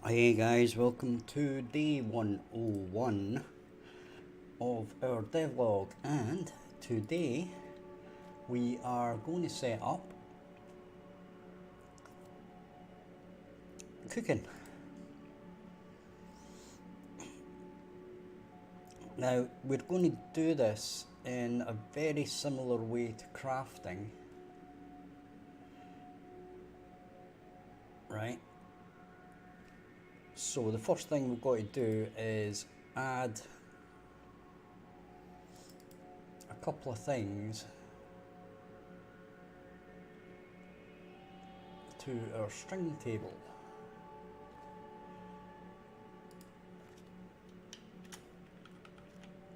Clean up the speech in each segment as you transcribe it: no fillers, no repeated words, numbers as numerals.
Hey guys, welcome to day 101 of our devlog, and today we are going to set up cooking. Now we're going to do this in a very similar way to crafting, right? So the first thing we've got to do is add a couple of things to our string table.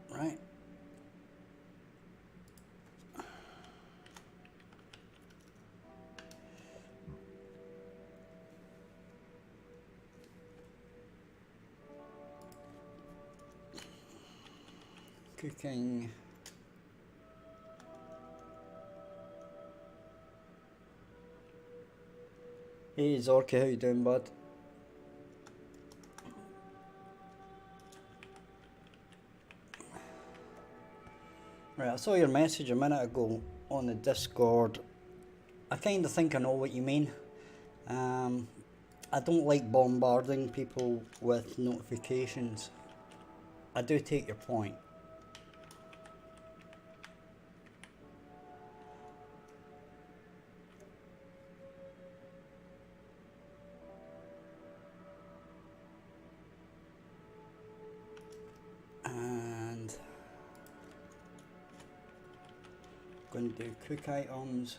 Right. Cooking. Hey Zorky, how you doing, bud? Right, I saw your message a minute ago on the Discord. I kind of think I know what you mean. I don't like bombarding people with notifications. I do take your point. And going to do cook items.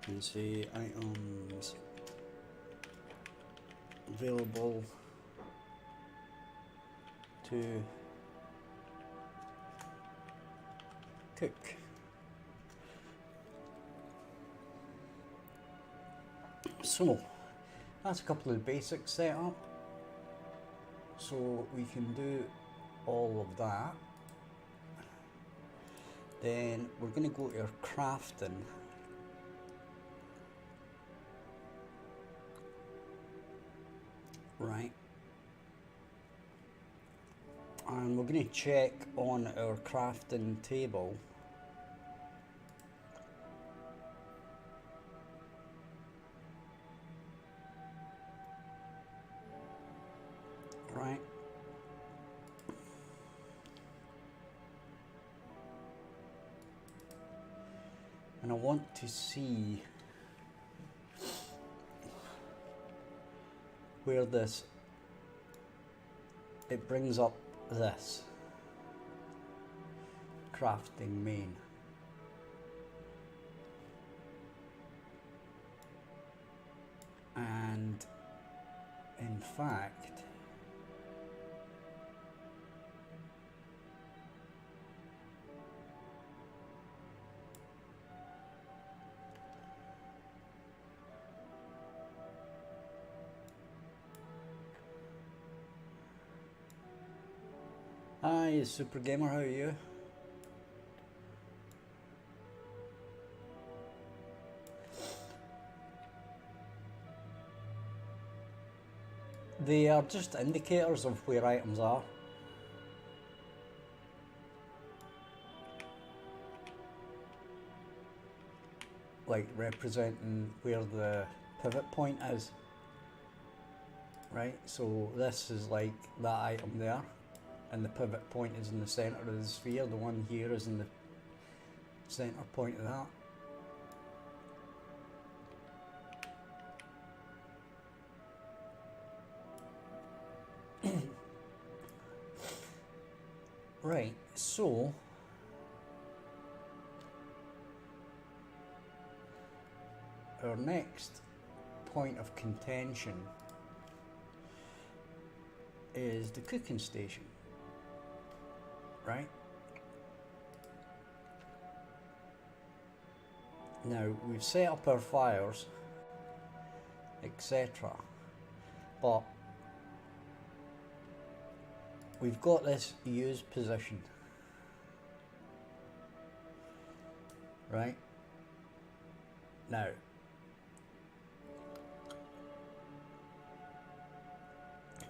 And say items available to cook. So that's a couple of basics set up. So we can do all of that. Then we're going to go to our crafting. Right. And we're going to check on our crafting table. Right. And I want to see where it brings up this crafting main. And in fact, hi Super Gamer, how are you? They are just indicators of where items are. Like representing where the pivot point is. Right, so this is like that item there, and the pivot point is in the center of the sphere. The one here is in the center point of that. Right, so our next point of contention is the cooking station, right? Now we've set up our fires, etc., but we've got this use position, right? Now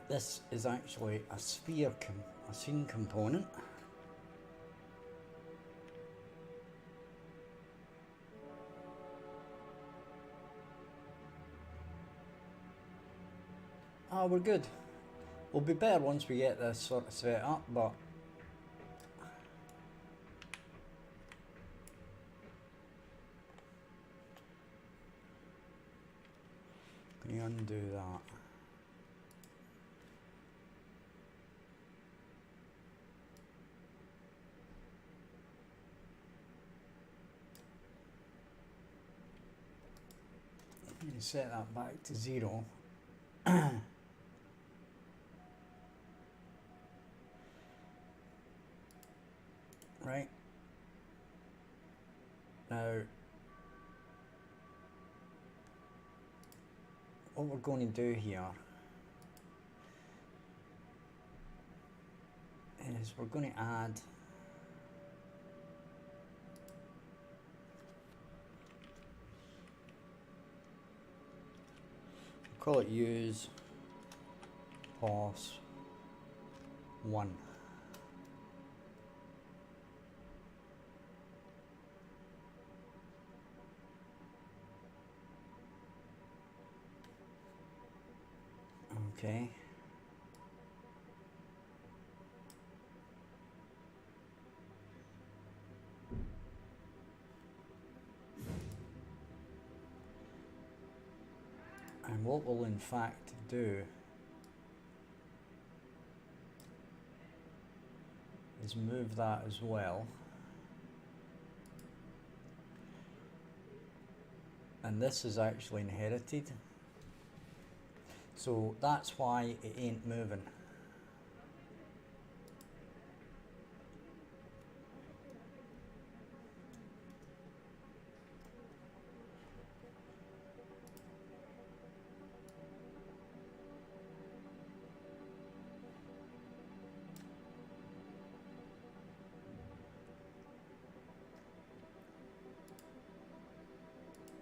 this is actually a sphere, a scene component. Ah, we're good. We'll be better once we get this sort of set up, but can you undo that? You set that back to 0. Right. Now, what we're going to do here is we're going to add call it use pos 1. Okay. And what we'll in fact do is move that as well. And this is actually inherited. So that's why it ain't moving.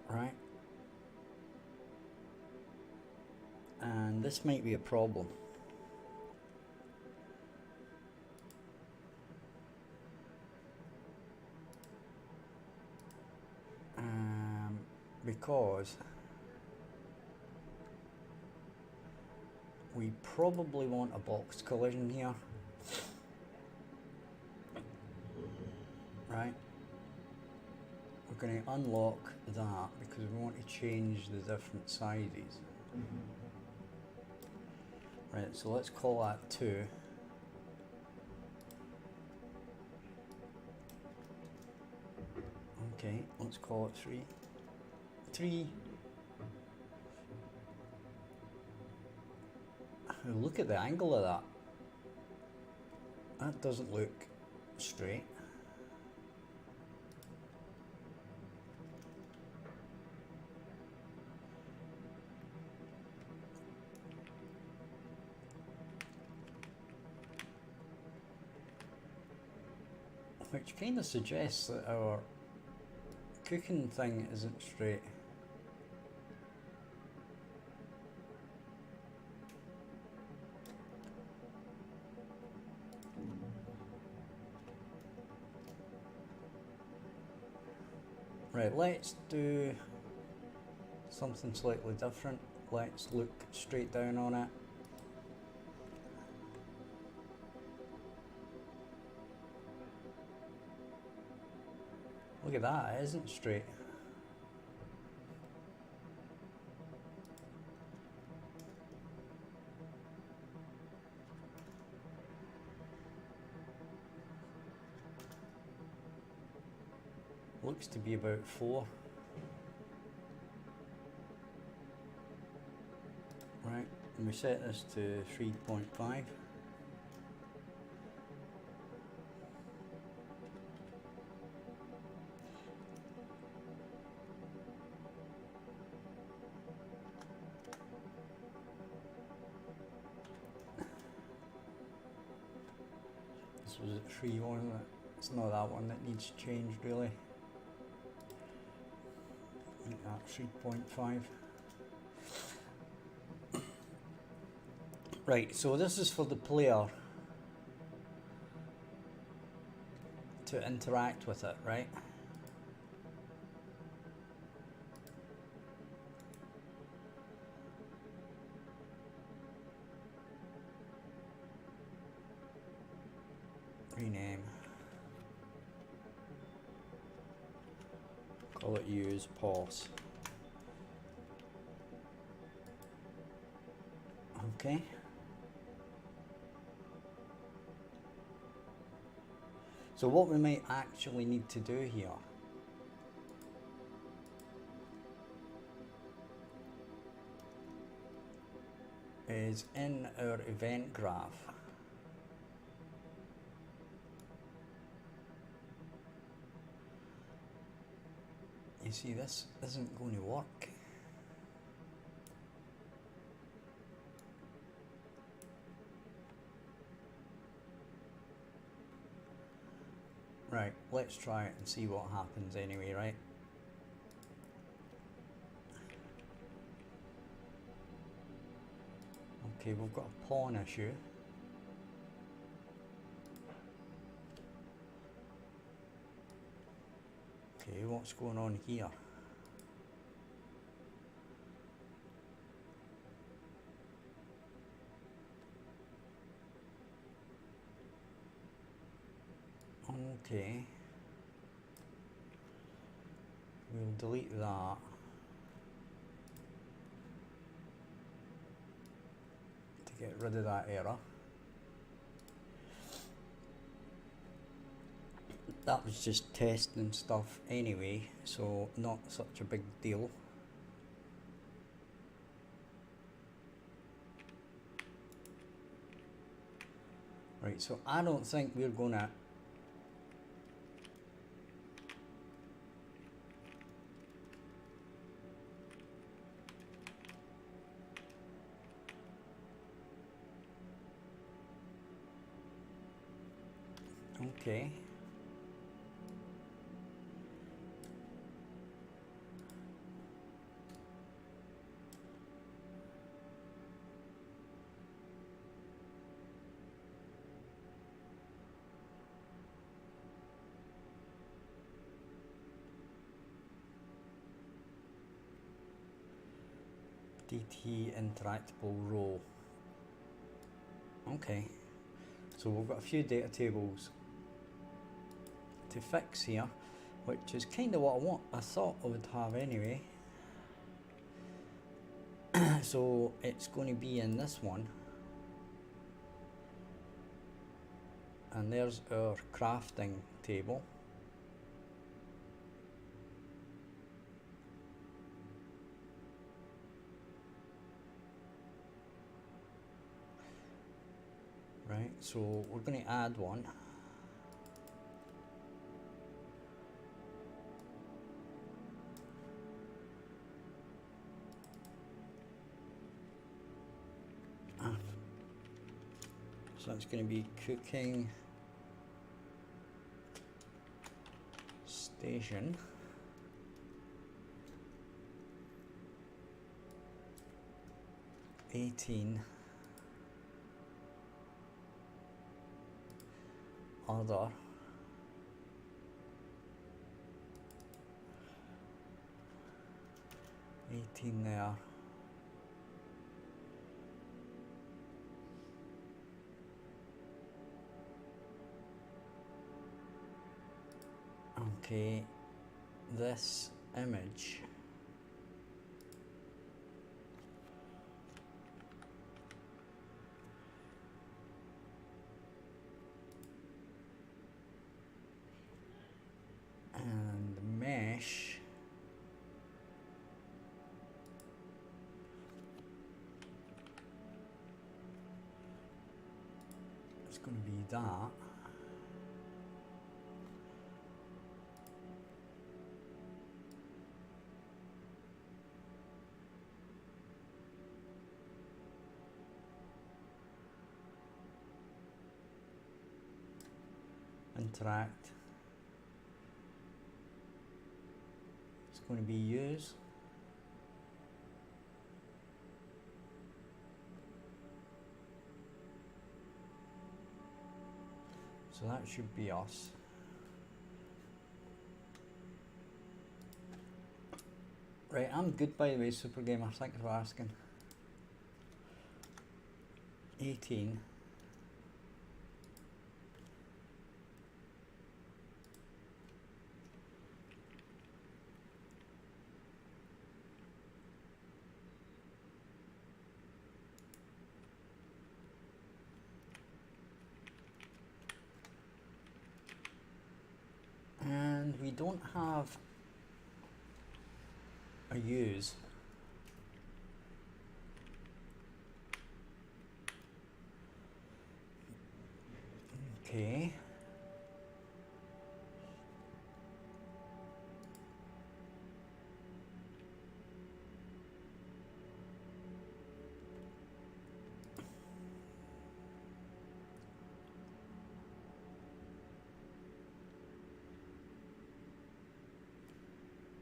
Right. And this might be a problem. Because we probably want a box collision here. Right. We're going to unlock that because we want to change the different sizes. Right, so let's call that 2. Okay, let's call it 3. 3. Look at the angle of that. That doesn't look straight. Which kind of suggests that our cooking thing isn't straight. Right, let's do something slightly different. Let's look straight down on it. Look at that, it isn't straight. Looks to be about 4. Right, and we set this to 3.5. This was at 3, wasn't it? It's not that one that needs changed really. Make that 3.5. Right, so this is for the player to interact with it, right? Rename. Call it use pause. Okay. So what we might actually need to do here is in our event graph, you see this isn't going to work. Right, let's try it and see what happens anyway, right? Okay, we've got a pawn issue. Okay, what's going on here? Okay. We'll delete that. To get rid of that error. That was just testing stuff anyway, so not such a big deal. Right, so I don't think we're gonna okay. DT interactable row. Okay, so we've got a few data tables to fix here, which is kind of what I thought I would have anyway. So it's going to be in this one, and there's our crafting table. Right, so we're going to add one. So it's going to be cooking station. Other. There. Okay, this image and mesh is going to be that. Interact. It's going to be use. So that should be us. Right, I'm good by the way, Super Gamer, thanks for asking. 18. And we don't have a use. Okay.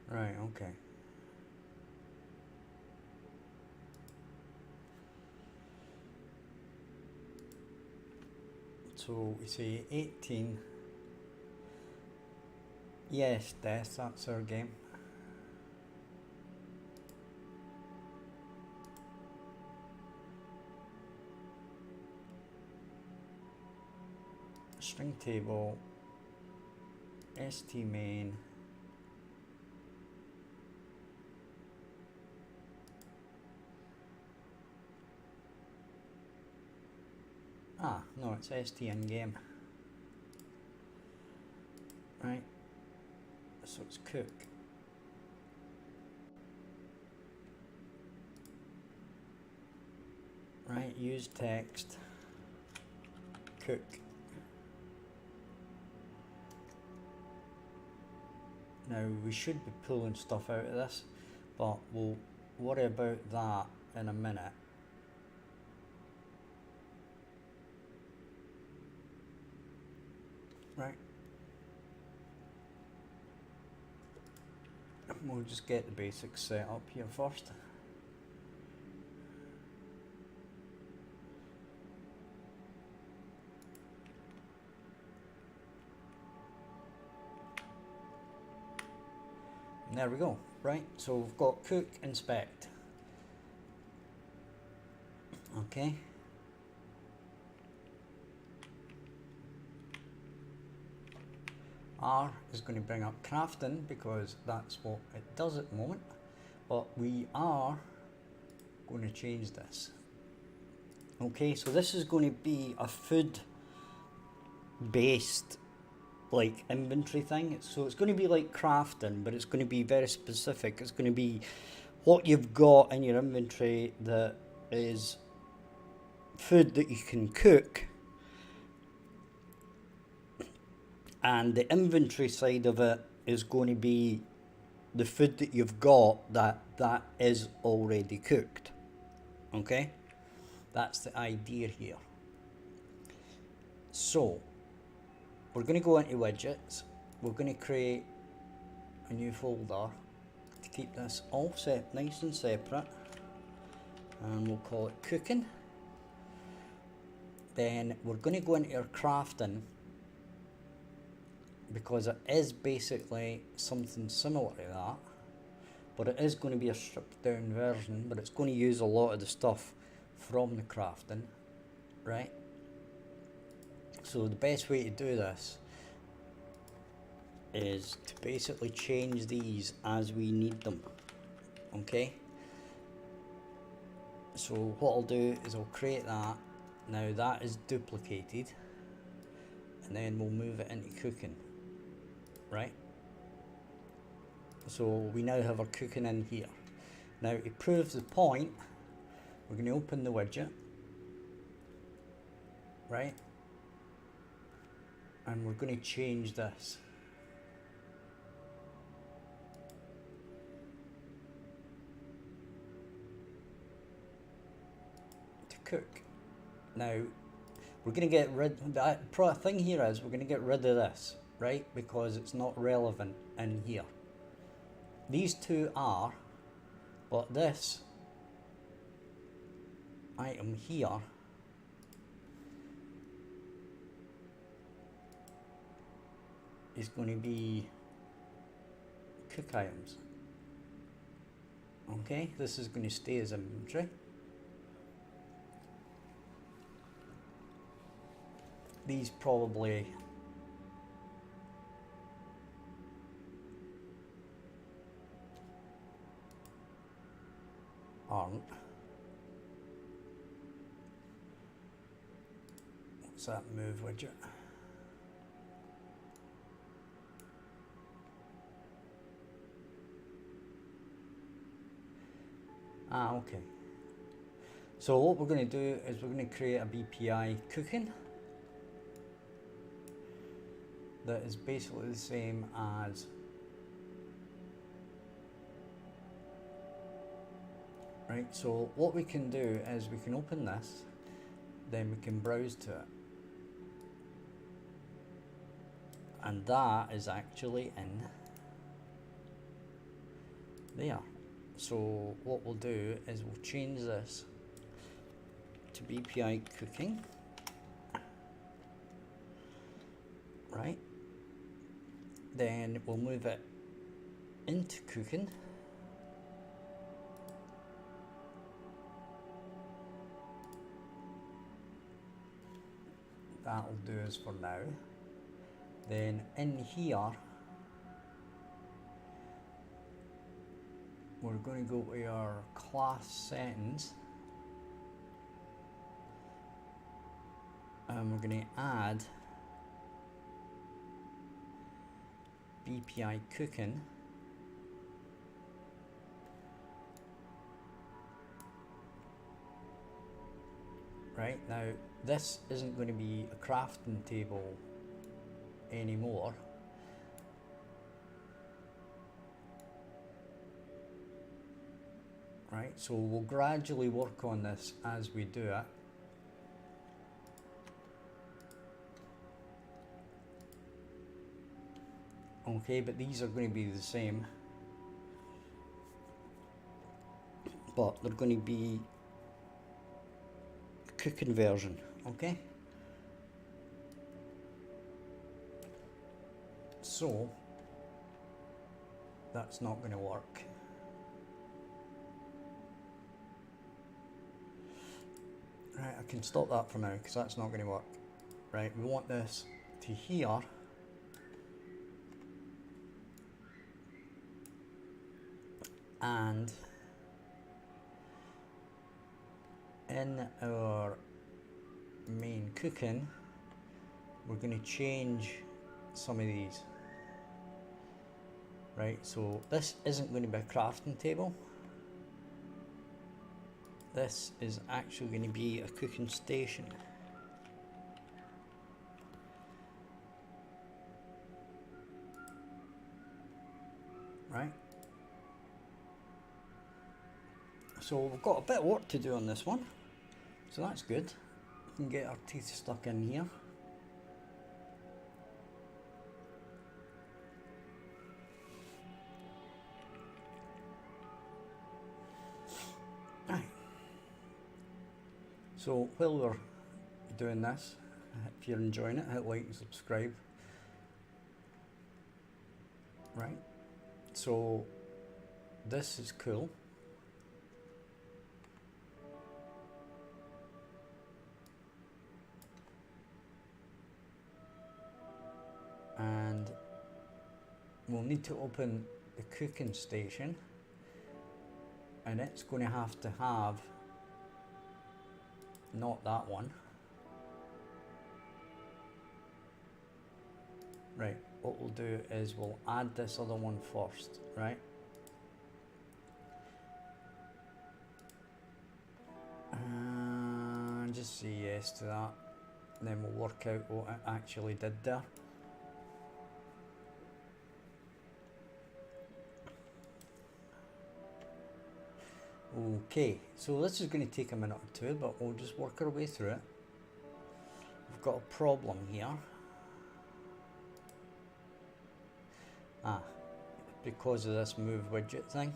Right, okay. So we say 18. Yes, Death, that's our game. String table, st main, no, it's st in game. Right, so it's cook. Right, use text, cook. Now we should be pulling stuff out of this, but we'll worry about that in a minute. Right. We'll just get the basics set up here first. And there we go. Right, so we've got cook, inspect. Okay. R is going to bring up crafting because that's what it does at the moment, but we are going to change this. Okay, so this is going to be a food based like inventory thing. So it's going to be like crafting, but it's going to be very specific. It's going to be what you've got in your inventory that is food that you can cook, and the inventory side of it is going to be the food that you've got that is already cooked. Okay, that's the idea here. So we're going to go into widgets. We're going to create a new folder to keep this all set nice and separate, and we'll call it cooking. Then we're going to go into our crafting, because it is basically something similar to that, but it is going to be a stripped down version, but it's going to use a lot of the stuff from the crafting, right? So the best way to do this is to basically change these as we need them. Okay, so what I'll do is I'll create that. Now that is duplicated, and then we'll move it into cooking. Right, so we now have our cooking in here. Now to prove the point, we're going to open the widget, right, and we're going to change this to cook. Now we're going to get rid, the thing here is we're going to get rid of this, right, because it's not relevant in here. These two are, but this item here is going to be cook items. Okay, this is going to stay as inventory. These probably aren't. What's that move widget? Ah, okay. So what we're going to do is we're going to create a BPI cooking that is basically the same as right. So what we can do is we can open this, then we can browse to it, and that is actually in there. So what we'll do is we'll change this to BPI cooking, right? Then we'll move it into cooking. That'll do us for now. Then in here, we're going to go to our class settings, and we're going to add BPI cooking. Right, now this isn't going to be a crafting table anymore. Right, so we'll gradually work on this as we do it. Okay, but these are going to be the same, but they're going to be a cooking version, okay? So that's not going to work. Right, I can stop that for now because that's not going to work. Right, we want this to here. And in our main cooking, we're going to change some of these. Right, so this isn't going to be a crafting table. This is actually going to be a cooking station. Right. So we've got a bit of work to do on this one. So that's good. We can get our teeth stuck in here. Right. So while we're doing this, if you're enjoying it, hit like and subscribe. Right. So this is cool. And we'll need to open the cooking station, and it's going to have not that one. Right, what we'll do is we'll add this other one first, right? And just say yes to that, and then we'll work out what it actually did there. Okay, so this is going to take a minute or two, but we'll just work our way through it. We've got a problem here. Because of this move widget thing.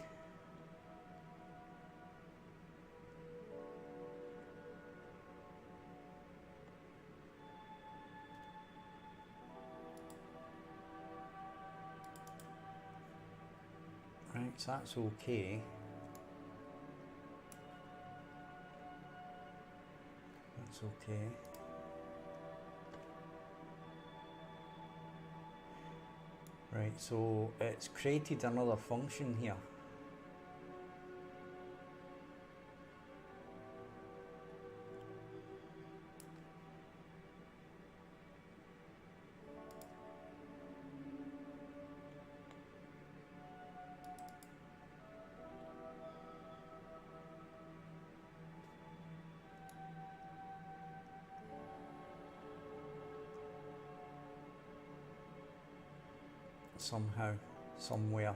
so that's okay. That's okay. Right, so it's created another function here. Somehow, somewhere.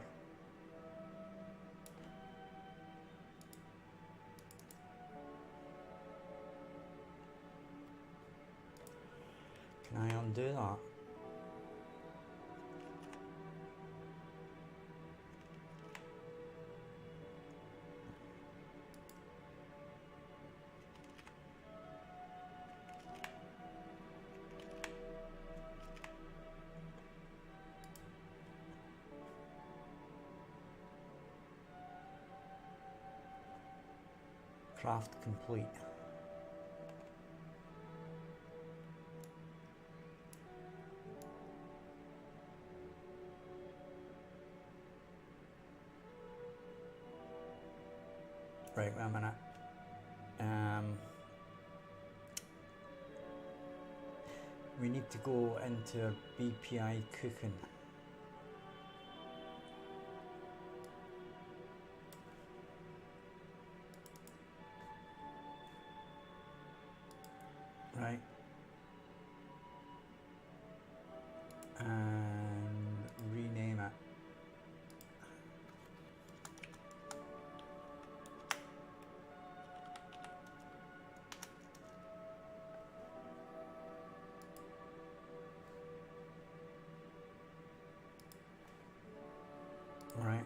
Can I undo that? Craft complete. Right, wait a minute. We need to go into our BPI cooking. Right. And rename it. Right.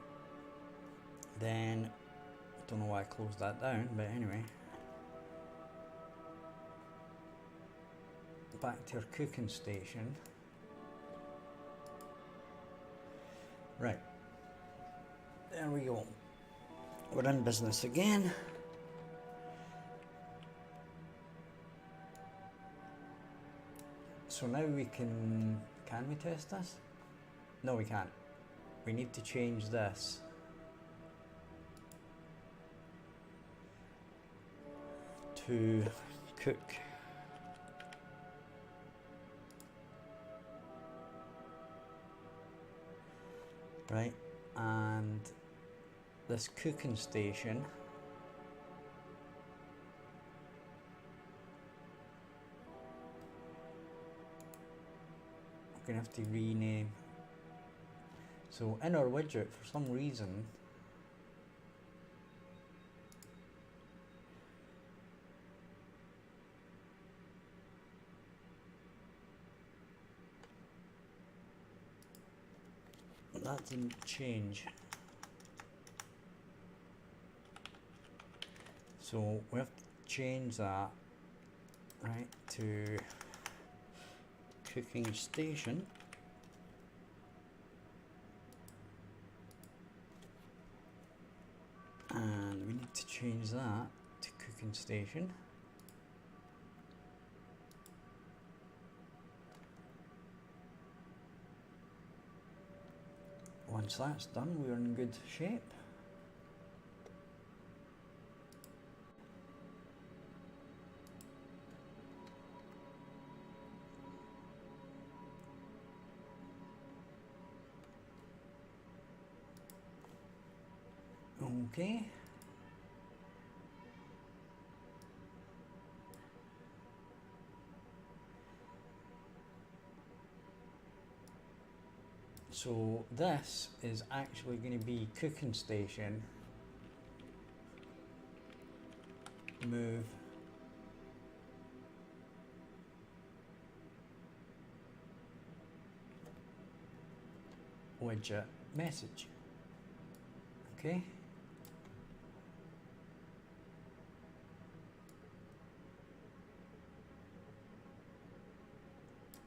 Then, don't know why I closed that down, but anyway. Back to your cooking station. Right. There we go. We're in business again. So now we can we test this? No, we can't. We need to change this to cook. Right, and this cooking station we're gonna have to rename. So in our widget, for some reason, that didn't change. So we have to change that, right, to cooking station. And we need to change that to cooking station. Once that's done, we're in good shape. Okay. So this is actually going to be cooking station, move widget message. Okay.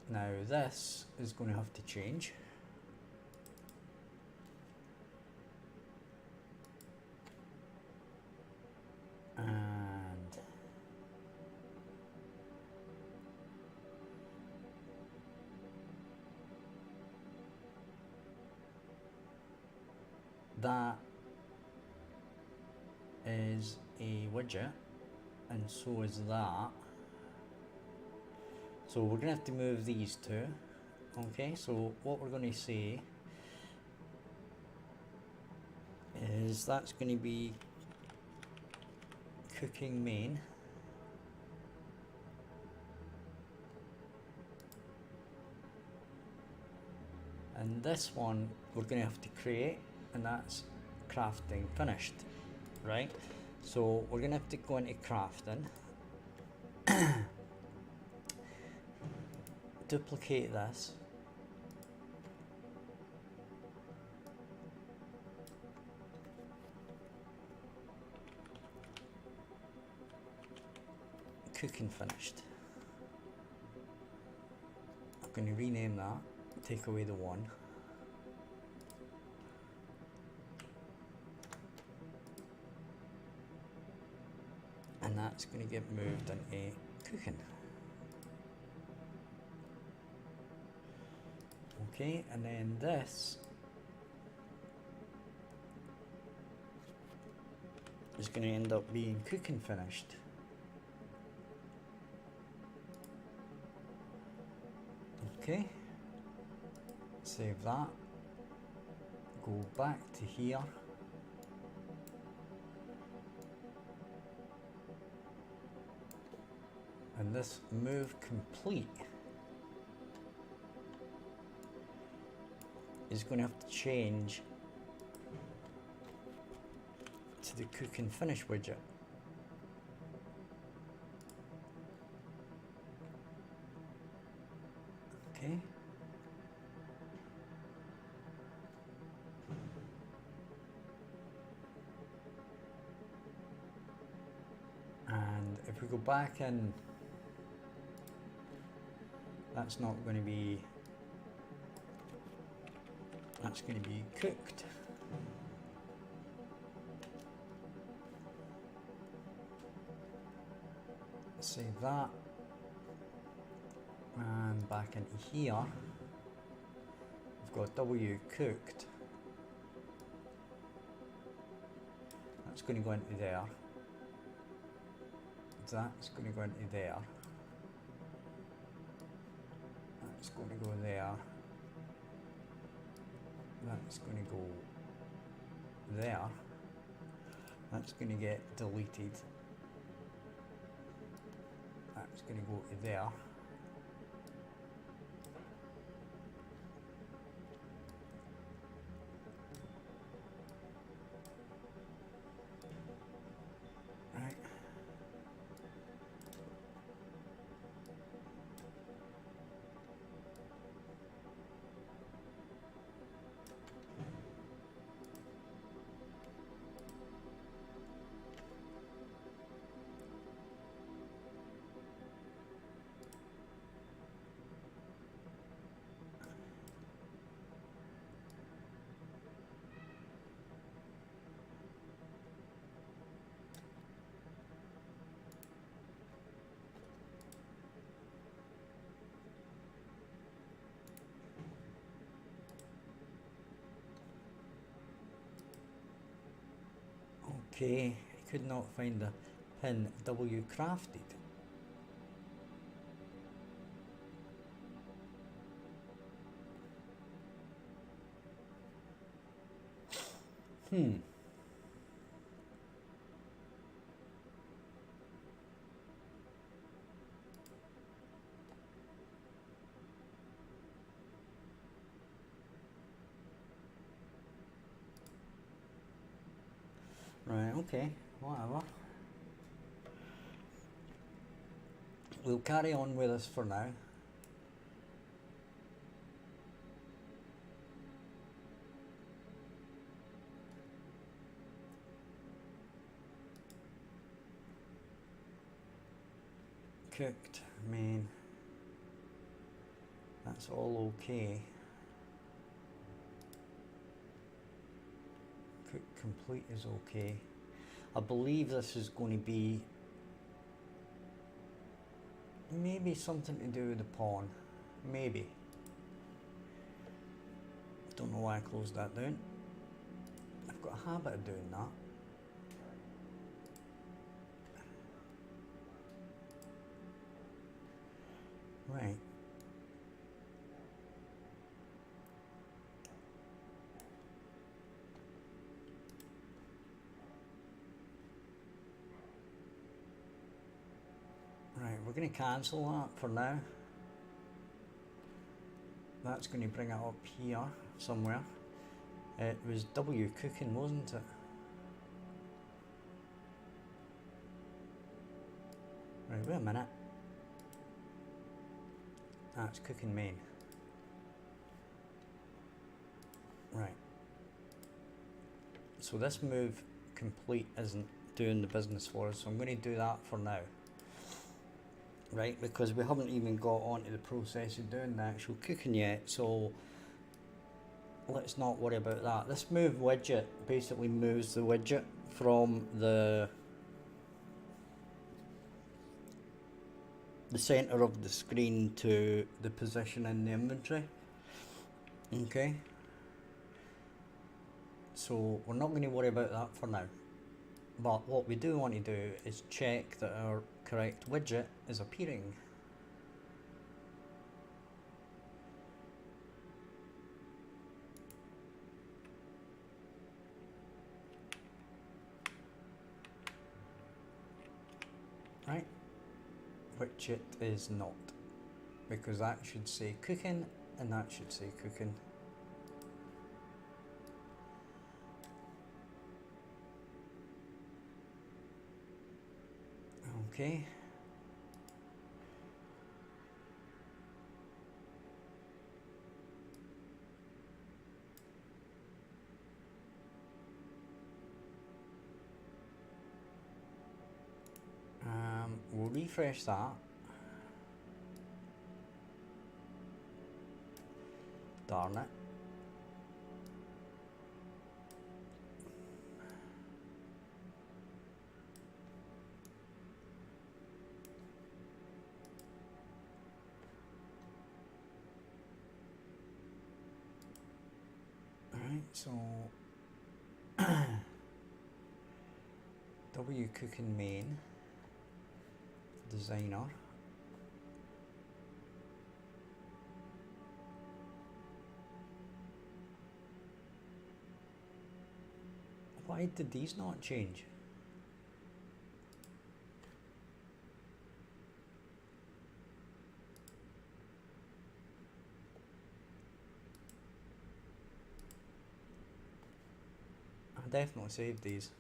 Now this is going to have to change. that is a widget, and so is that. So we're gonna have to move these two. Okay, so what we're gonna say is that's gonna be cooking main. And this one we're going to have to create, and that's crafting finished, right? So we're going to have to go into crafting, duplicate this, cooking finished. I'm going to rename that, take away the 1. And that's going to get moved into cooking. Okay, and then this is going to end up being cooking finished. Okay, save that, go back to here, and this move complete is going to have to change to the cook and finish widget. Okay. And if we go back in, that's not going to be, that's going to be cooked. Save that, and back into here, we've got W cooked. That's going to go into there. That's going to go into there. That's going to go there. That's going to go there. That's going to get deleted. That's going to go to there. Right. Okay, I could not find the pin W crafted. Right, okay, whatever. We'll carry on with this for now. Cooked, main. That's all okay. Cook complete is okay. I believe this is going to be maybe something to do with the pawn. Maybe. Don't know why I closed that down. got a habit of doing that. Right. Right, we're going to cancel that for now. That's going to bring it up here somewhere. It was W cooking, wasn't it? Right, wait a minute. That's cooking main. Right. So this move complete isn't doing the business for us, so I'm going to do that for now. Right, because we haven't even got onto the process of doing the actual cooking yet, so let's not worry about that. This move widget basically moves the widget from the center of the screen to the position in the inventory. Okay, so we're not going to worry about that for now, but what we do want to do is check that our correct widget is appearing. Right, which it is not, because that should say cooking and that should say cooking. Okay. We'll refresh that. Darn it. Alright, so W cooking main designer. Why did these not change? I definitely saved these.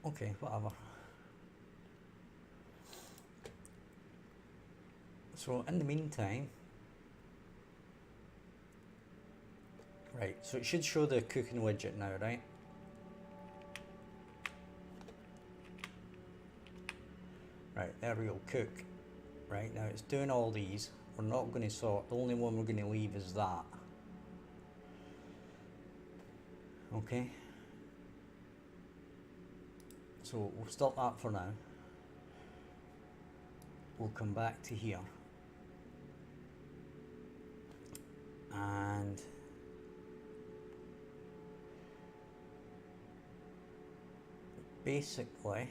Okay, whatever. So in the meantime, right, so it should show the cooking widget now, right? Right, there we go, cook. Right, now it's doing all these. We're not going to sort, the only one we're going to leave is that. Okay. So we'll stop that for now. We'll come back to here. And basically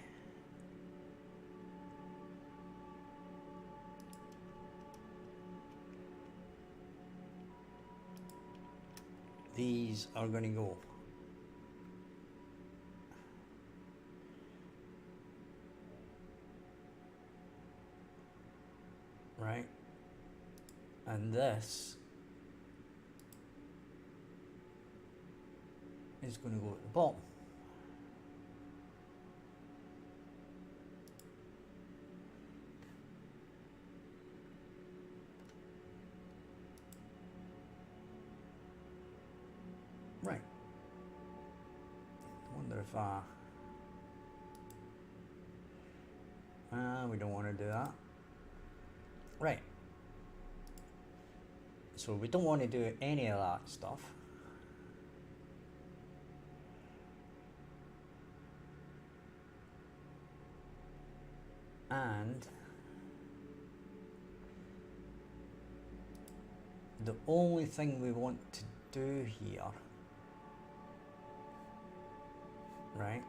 these are going to go. Right, and this is going to go at the bottom. Right, I wonder if we don't want to do that. Right, so we don't want to do any of that stuff. And the only thing we want to do here, right,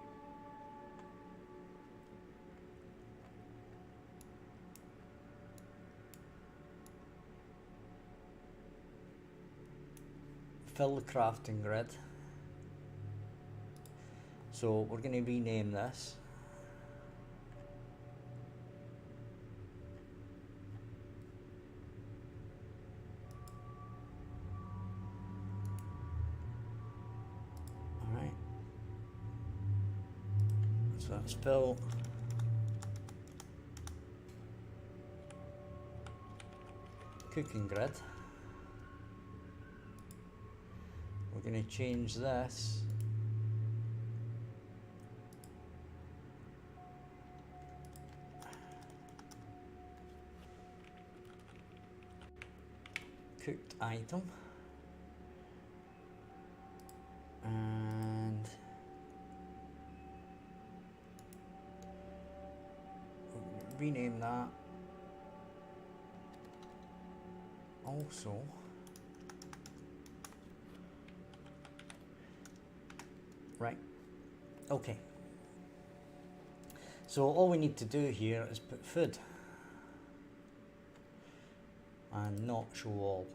fill the crafting grid. So we're going to rename this. Alright. So that's fill. Cooking grid. We're going to change this cooked item, and rename that also right. Okay, so all we need to do here is put food and not show all.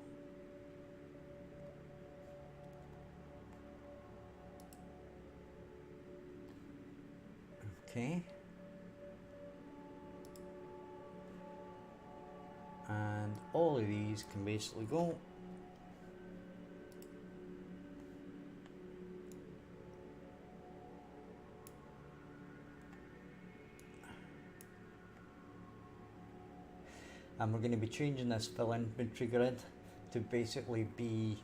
Okay, and all of these can basically go. And we're going to be changing this fill inventory grid to basically be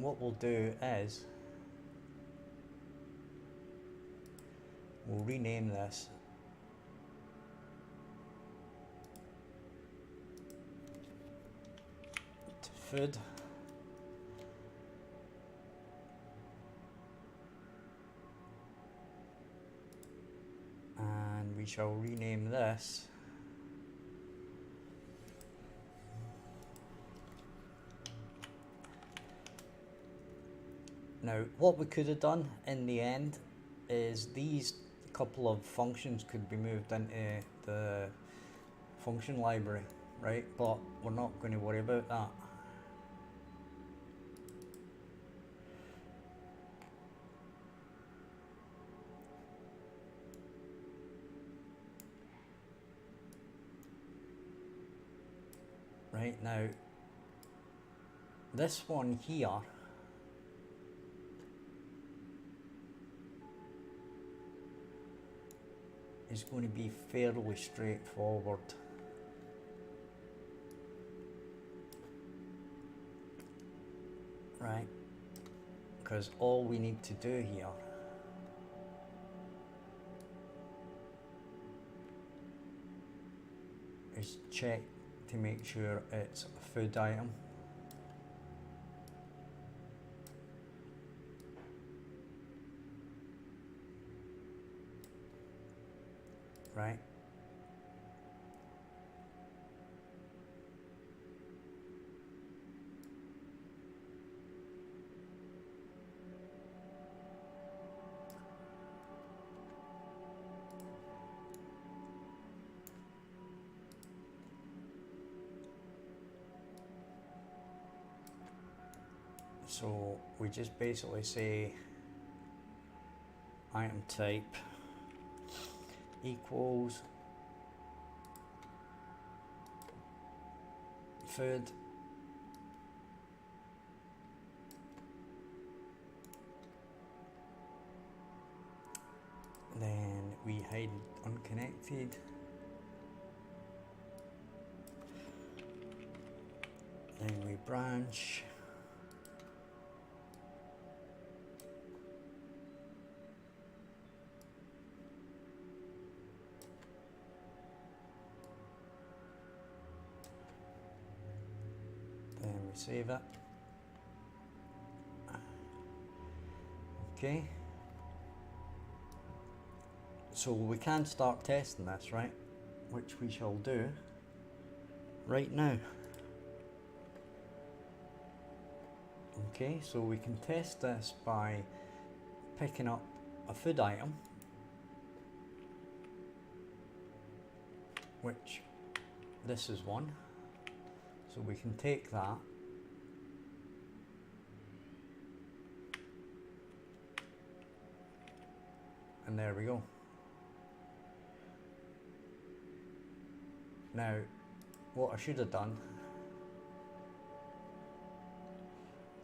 what we'll do is we'll rename this to food, and we shall rename this now. What we could have done in the end is these couple of functions could be moved into the function library, right? But we're not going to worry about that. Right now, this one here is going to be fairly straightforward. Right, because all we need to do here is check to make sure it's a food item. Right. So we just basically say item type equals food, then we hide unconnected, then we branch, then we save it. Okay, So we can start testing this, right? Which we shall do right now. Okay, so we can test this by picking up a food item, which this is one. So we can take that and there we go. Now, what I should have done,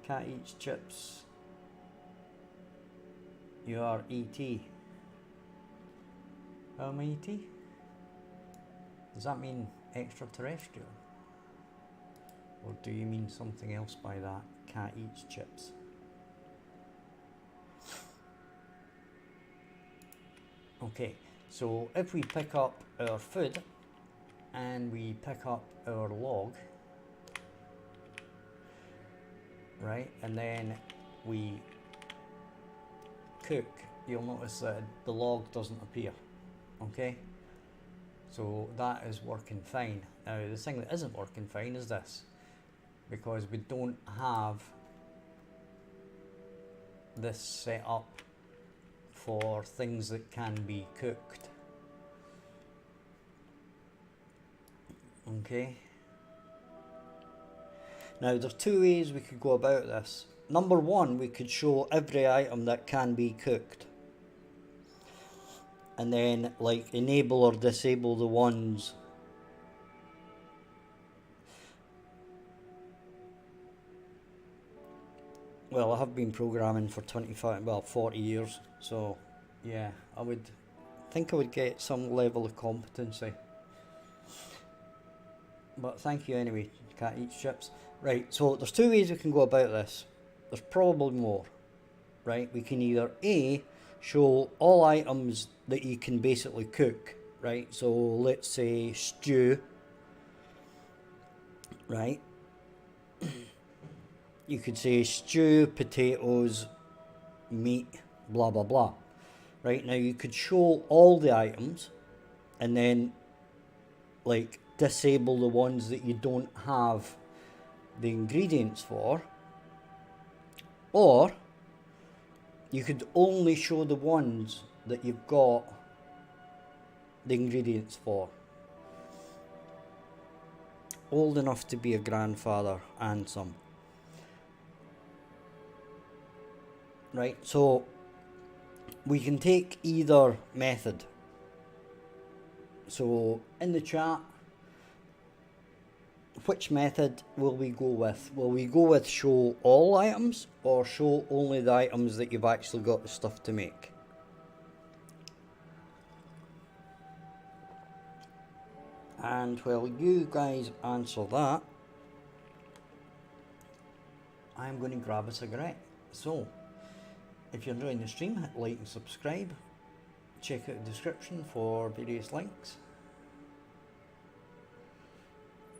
cat eats chips, you are ET. I'm ET? Does that mean extraterrestrial? Or do you mean something else by that? Cat eats chips. Okay, so if we pick up our food and we pick up our log, right, and then we cook, you'll notice that the log doesn't appear. Okay, so that is working fine. Now the thing that isn't working fine is this, because we don't have this set up for things that can be cooked. Okay, now there's two ways we could go about this. Number one, we could show every item that can be cooked, and then like enable or disable the ones well, I have been programming for 40 years, so yeah, I would think I would get some level of competency. But thank you anyway, cat eats chips. Right, so there's two ways we can go about this. There's probably more, right? We can either A, show all items that you can basically cook, right? So let's say stew, right? You could say stew, potatoes, meat, blah blah blah. Right, now you could show all the items and then like disable the ones that you don't have the ingredients for, or you could only show the ones that you've got the ingredients for. Old enough to be a grandfather and some. Right, so we can take either method. So in the chat, which method will we go with? Will we go with show all items or show only the items that you've actually got the stuff to make? And while you guys answer that, I'm going to grab a cigarette. So if you're enjoying the stream, hit like and subscribe. Check out the description for various links.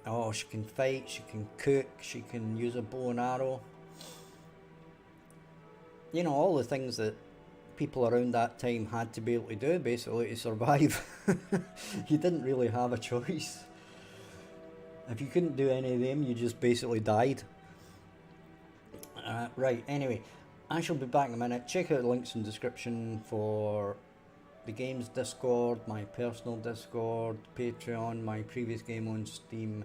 Oh, she can fight, she can cook, she can use a bow and arrow. You know, all the things that people around that time had to be able to do basically to survive. You didn't really have a choice. If you couldn't do any of them, you just basically died. Right, anyway, I shall be back in a minute. Check out the links in the description for the game's Discord, my personal Discord, Patreon, my previous game on Steam,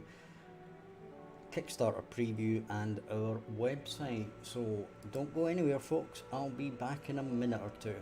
Kickstarter preview, and our website. So don't go anywhere, folks. I'll be back in a minute or two.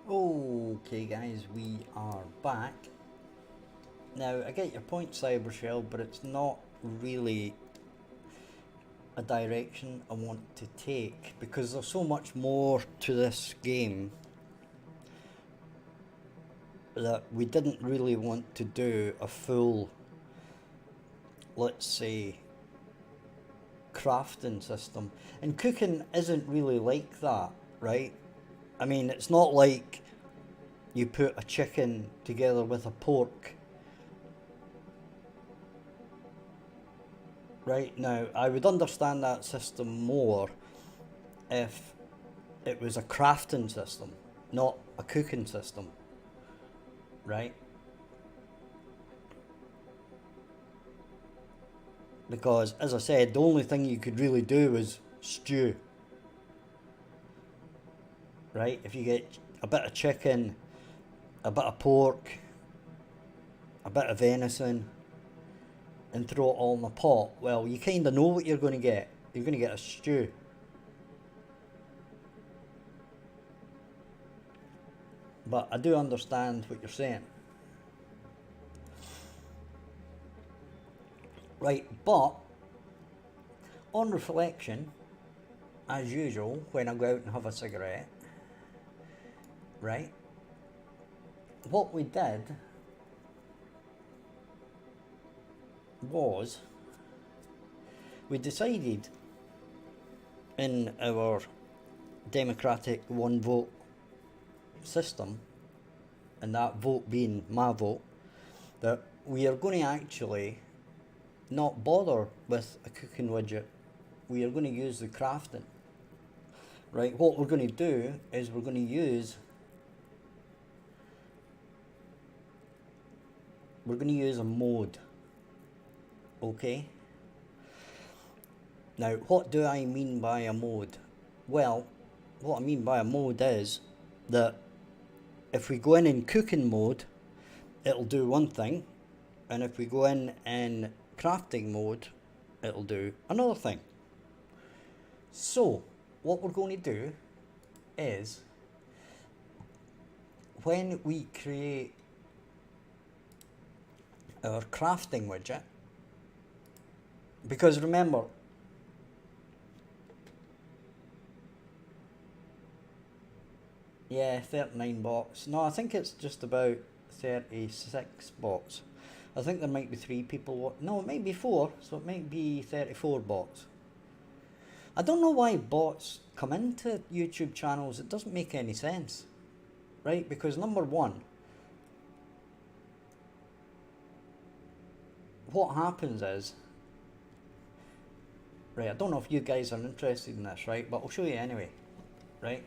Okay guys, we are back. Now I get your point, Cybershell, but it's not really a direction I want to take because there's so much more to this game that we didn't really want to do a full, let's say, crafting system. And cooking isn't really like that, right? I mean, it's not like you put a chicken together with a pork. Right, now, I would understand that system more if it was a crafting system, not a cooking system. Right? Because, as I said, the only thing you could really do was stew. Right? If you get a bit of chicken, a bit of pork, a bit of venison, and throw it all in a pot, well, you kind of know what you're going to get. You're going to get a stew. But I do understand what you're saying. Right, but on reflection, as usual, when I go out and have a cigarette, right, what we did was we decided in our democratic one vote system, and that vote being my vote, that we are going to actually not bother with a cooking widget. We are going to use the crafting. Right, what we're going to do is we're going to use a mode. Okay, now what do I mean by a mode? Well, what I mean by a mode is that if we go in cooking mode, it'll do one thing, and if we go in crafting mode, it'll do another thing. So what we're going to do is, when we create our crafting widget, because remember, yeah, 39 bots. No, I think it's just about 36 bots. I think there might be 3 people. No, it might be 4, so it might be 34 bots. I don't know why bots come into YouTube channels. It doesn't make any sense, right? Because number one, what happens is, right, I don't know if you guys are interested in this, right, but I'll show you anyway, right?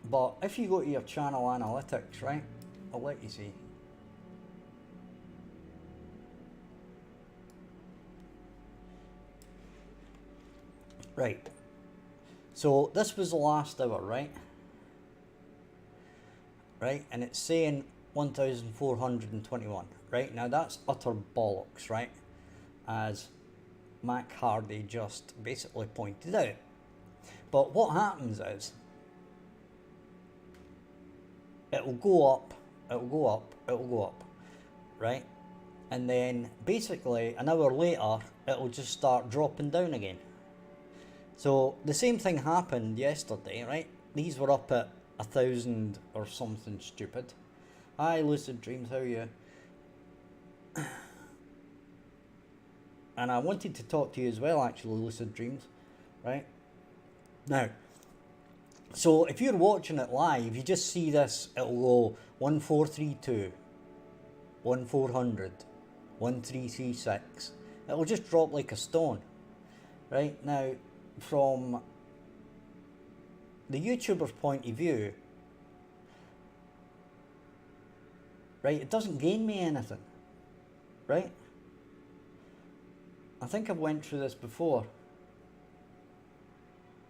But if you go to your channel analytics, right, I'll let you see. Right, so this was the last hour, right? Right, and it's saying 1,421, right? Now that's utter bollocks, right? As Mac Hardy just basically pointed out. But what happens is, it'll go up, it'll go up, it'll go up, right? And then basically an hour later, it'll just start dropping down again. So the same thing happened yesterday, right? These were up at 1,000 or something stupid. Hi Lucid Dreams, how are you? And I wanted to talk to you as well, actually, Lucid Dreams, right? Now, so if you're watching it live, you just see this, it'll go 1432, 1400, 1336. It'll just drop like a stone, right? Now, from the YouTuber's point of view, right, it doesn't gain me anything, right? I think I've went through this before.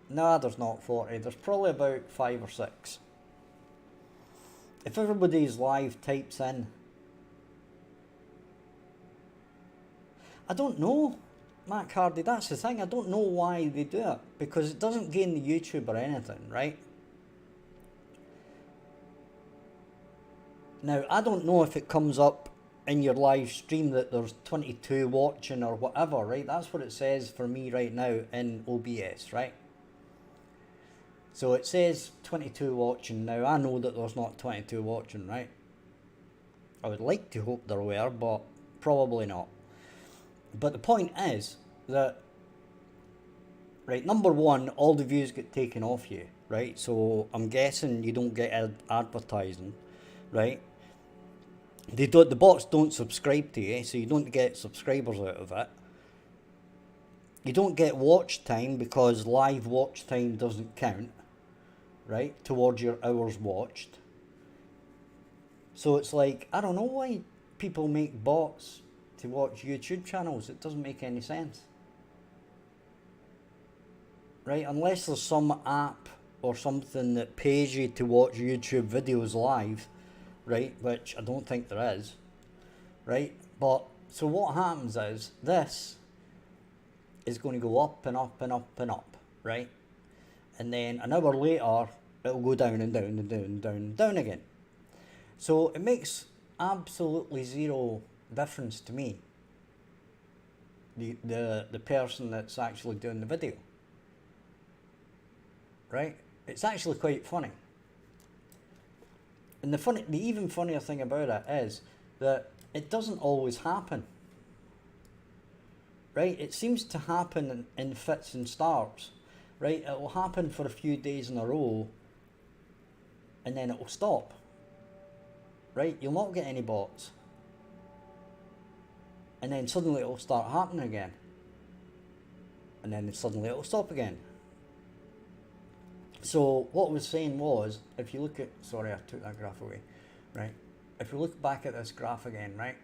Nah, there's not 40, there's probably about 5 or 6. If everybody's live types in, I don't know, Matt Hardy, that's the thing. I don't know why they do it, because it doesn't gain the YouTube or anything, right? Now, I don't know if it comes up in your live stream that there's 22 watching or whatever, right? That's what it says for me right now in OBS, right? So it says 22 watching. Now, I know that there's not 22 watching, right? I would like to hope there were, but probably not. But the point is that, right, number one, all the views get taken off you, right? So I'm guessing you don't get advertising, right? The bots don't subscribe to you, so you don't get subscribers out of it. You don't get watch time because live watch time doesn't count, right, towards your hours watched. So it's like, I don't know why people make bots to watch YouTube channels. It doesn't make any sense, right? Unless there's some app or something that pays you to watch YouTube videos live, right, which I don't think there is, right? But so what happens is this is going to go up and up and up and up, right? And then an hour later it'll go down and down and down and down and down again. So it makes absolutely zero difference to me, the person that's actually doing the video, right? It's actually quite funny. And the even funnier thing about it is that it doesn't always happen, right? It seems to happen in fits and starts, right? It will happen for a few days in a row and then it will stop, right? You'll not get any bots. And then suddenly it will start happening again. And then suddenly it will stop again. So what I was saying was, if you look at, sorry, I took that graph away, right? If you look back at this graph again, right?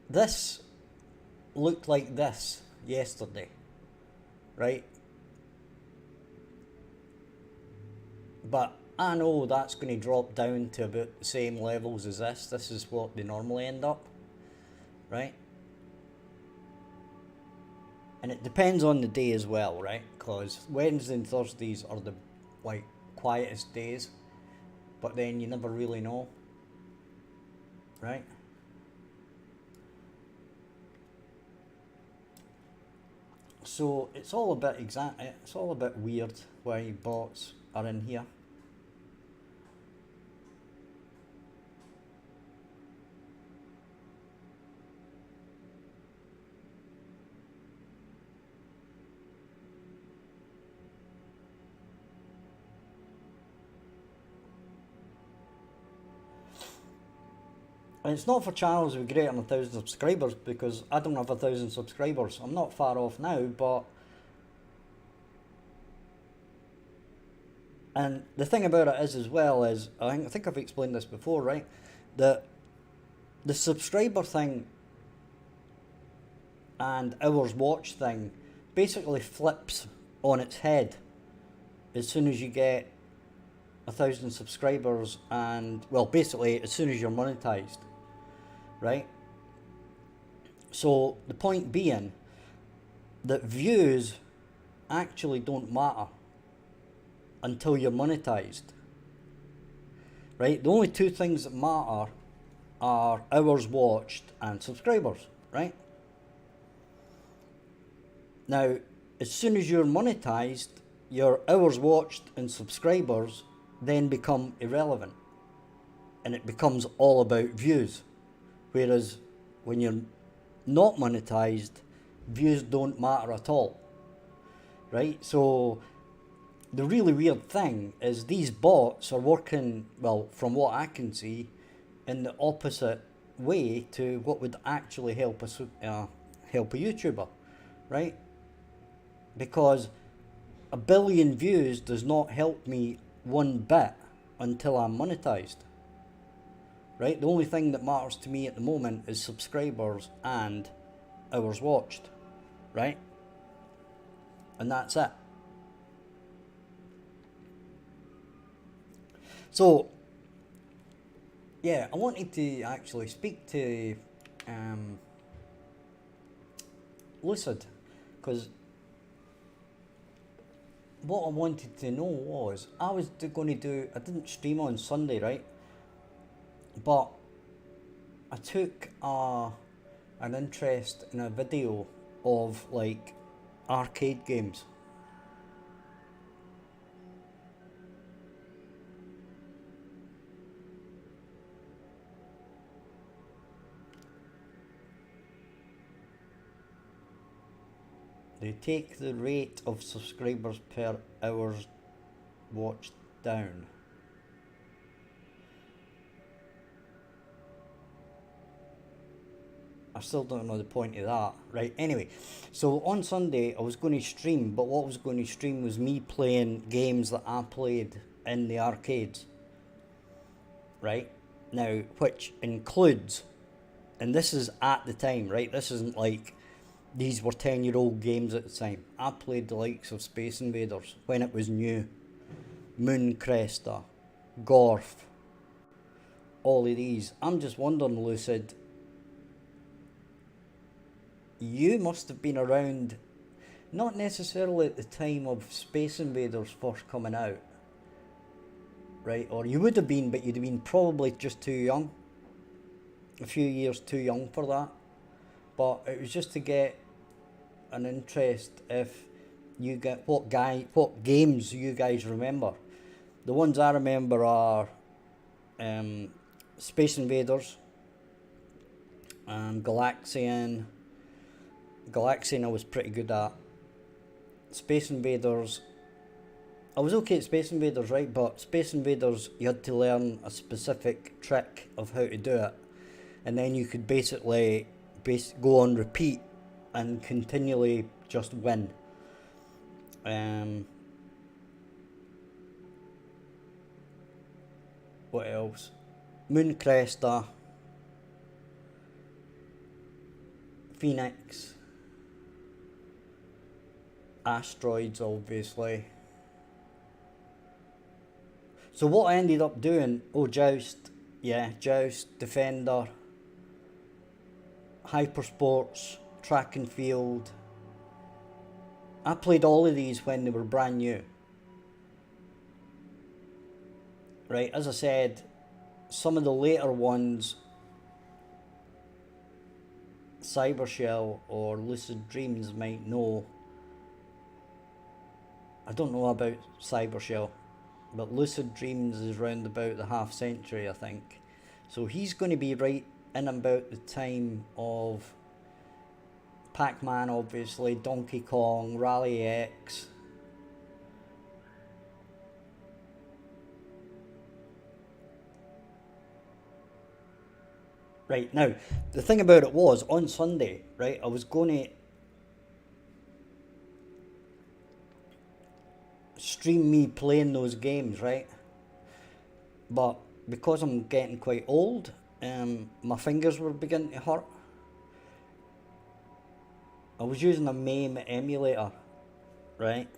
This looked like this yesterday, right? But I know that's going to drop down to about the same levels as this. This is what they normally end up, right? And it depends on the day as well, right? Because Wednesdays and Thursdays are the quietest days, but then you never really know, right? So it's all a bit weird why bots are in here. And it's not for channels with greater than 1,000 subscribers, because I don't have 1,000 subscribers. I'm not far off now, but... And the thing about it is as well is, I think I've explained this before, right? That the subscriber thing and hours watch thing basically flips on its head as soon as you get 1,000 subscribers and, well, basically as soon as you're monetized, right? So the point being that views actually don't matter until you're monetized, right? The only two things that matter are hours watched and subscribers, right? Now, as soon as you're monetized, your hours watched and subscribers then become irrelevant, and it becomes all about views. Whereas when you're not monetized, views don't matter at all, right? So the really weird thing is these bots are working, well, from what I can see, in the opposite way to what would actually help a YouTuber, right? Because 1 billion views does not help me one bit until I'm monetized, right? The only thing that matters to me at the moment is subscribers and hours watched, right? And that's it. So yeah, I wanted to actually speak to Lucid, because what I wanted to know was, I was going to do, I didn't stream on Sunday, right? But I took an interest in a video of like arcade games. They take the rate of subscribers per hours watched down. I still don't know the point of that. Right, anyway. So on Sunday I was going to stream, but what I was going to stream was me playing games that I played in the arcades. Right? Now, which includes, and this is at the time, right? This isn't like these were 10-year-old games at the time. I played the likes of Space Invaders when it was new. Moon Cresta, Gorf, all of these. I'm just wondering, Lucid, you must have been around, not necessarily at the time of Space Invaders first coming out, right? Or you would have been, but you'd have been probably just too young. A few years too young for that. But it was just to get an interest if you get what games you guys remember. The ones I remember are Space Invaders, Galaxian. Galaxian I was pretty good at. Space Invaders, I was okay at Space Invaders, right? But Space Invaders, you had to learn a specific trick of how to do it, and then you could basically go on repeat and continually just win. What else? Moon Cresta, Phoenix, Asteroids, obviously. So what I ended up doing, Joust, Defender, Hypersports, Track and Field. I played all of these when they were brand new. Right, as I said, some of the later ones, Cybershell or Lucid Dreams might know. I don't know about Cybershell, but Lucid Dreams is round about the half century, I think. So he's going to be right in about the time of Pac-Man, obviously, Donkey Kong, Rally X. Right, now, the thing about it was, on Sunday, right, I was going to stream me playing those games, right? But because I'm getting quite old, my fingers were beginning to hurt. I was using a MAME emulator, right?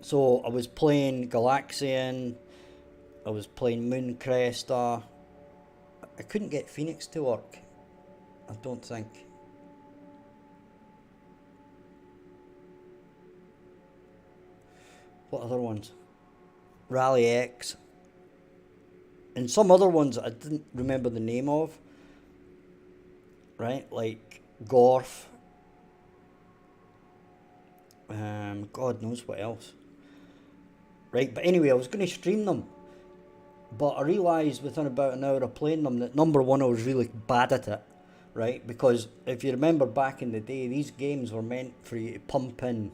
So I was playing Galaxian, I was playing Moon Cresta. I couldn't get Phoenix to work, I don't think. What other ones? Rally X. And some other ones I didn't remember the name of. Right? Like Gorf. God knows what else. Right? But anyway, I was going to stream them. But I realised within about an hour of playing them that number one, I was really bad at it. Right? Because if you remember back in the day, these games were meant for you to pump in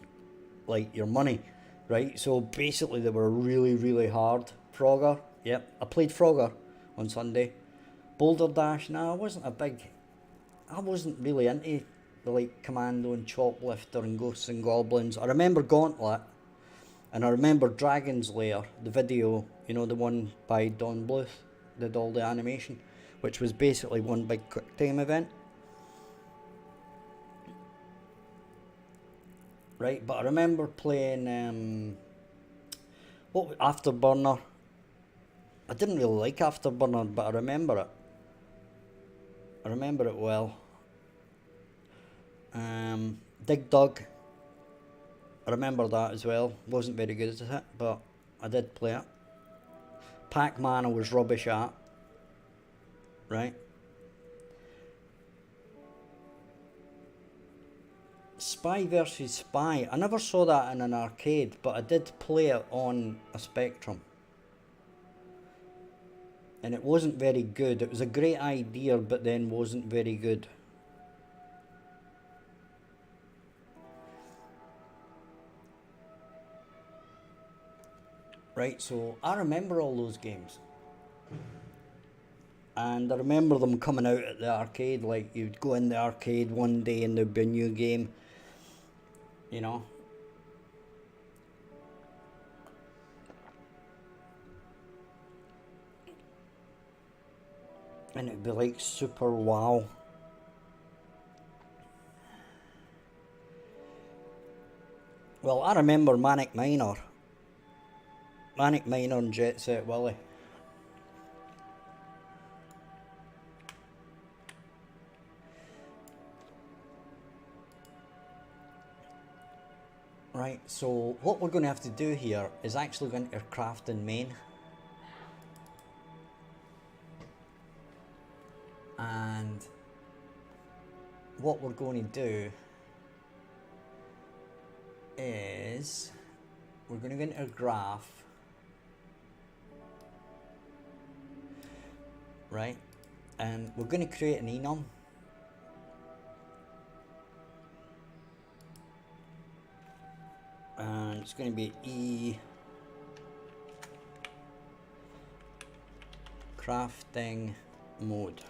like your money. Right? So basically they were really, really hard. Frogger. Yep. I played Frogger on Sunday. Boulder Dash. Nah, I wasn't really into the like Commando and Choplifter and Ghosts and Goblins. I remember Gauntlet. And I remember Dragon's Lair, the video, you know, the one by Don Bluth, did all the animation, which was basically one big quick time event. Right, but I remember playing Afterburner. I didn't really like Afterburner, but I remember it. I remember it well. Dig Dug, I remember that as well. Wasn't very good at it, but I did play it. Pac-Man I was rubbish at. Right? Spy versus Spy. I never saw that in an arcade, but I did play it on a Spectrum. And it wasn't very good. It was a great idea, but then wasn't very good. Right, so I remember all those games. And I remember them coming out at the arcade, like you'd go in the arcade one day and there'd be a new game, you know. And it'd be like super wow. Well, I remember Manic Miner and Jet Set Willy. Right, so what we're going to have to do here is actually go into our crafting main. And what we're going to do is we're going to go into our graph. Right, and we're going to create an enum. And it's going to be E crafting mode.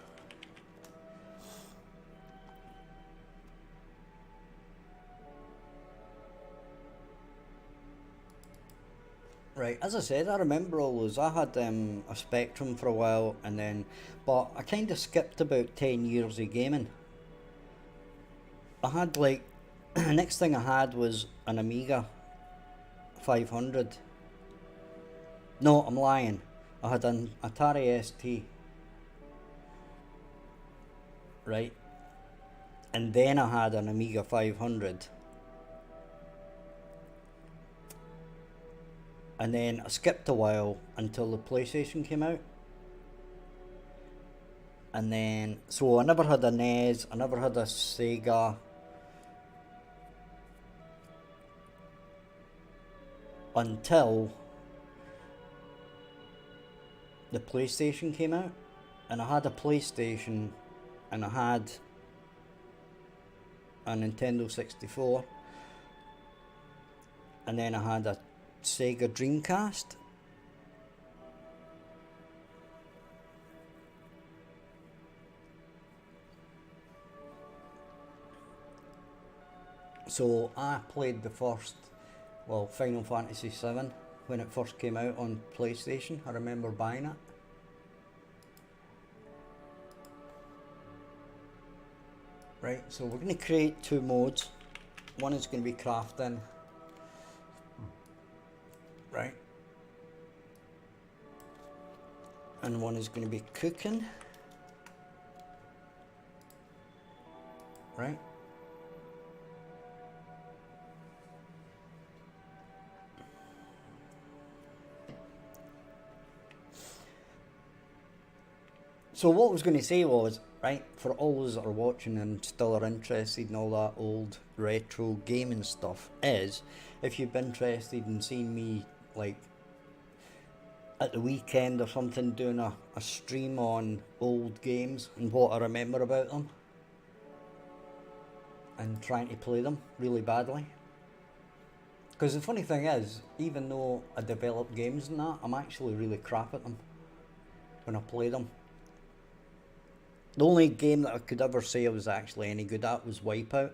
Right, as I said, I remember all those. I had a Spectrum for a while, and then, but I kind of skipped about 10 years of gaming. I had like, next thing I had was an Amiga 500. No, I'm lying. I had an Atari ST. Right? And then I had an Amiga 500. And then I skipped a while until the PlayStation came out. And then, so I never had a NES, I never had a Sega. Until the PlayStation came out. And I had a PlayStation and I had a Nintendo 64. And then I had a Sega Dreamcast. So I played the first, well, Final Fantasy VII when it first came out on PlayStation. I remember buying it. Right, so we're going to create two modes. One is going to be crafting. Right. And one is going to be cooking. Right. So what I was going to say was, right, for all those that are watching and still are interested in all that old retro gaming stuff, is if you've been interested in seeing me like at the weekend or something doing a stream on old games and what I remember about them and trying to play them really badly. Because the funny thing is, even though I develop games and that, I'm actually really crap at them when I play them. The only game that I could ever say I was actually any good at was Wipeout.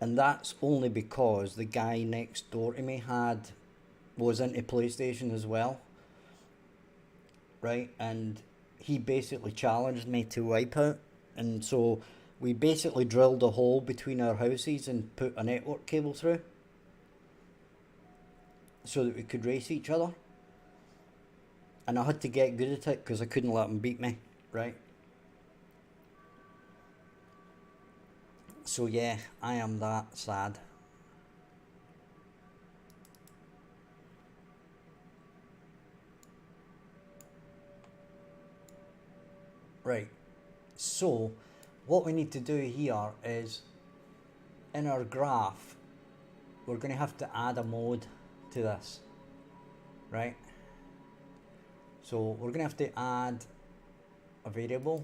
And that's only because the guy next door to me was into PlayStation as well. Right? And he basically challenged me to Wipeout. And so we basically drilled a hole between our houses and put a network cable through so that we could race each other. And I had to get good at it because I couldn't let him beat me, right? So yeah, I am that sad. Right, so what we need to do here is, in our graph, we're going to have to add a mode to this, right? So we're going to have to add a variable,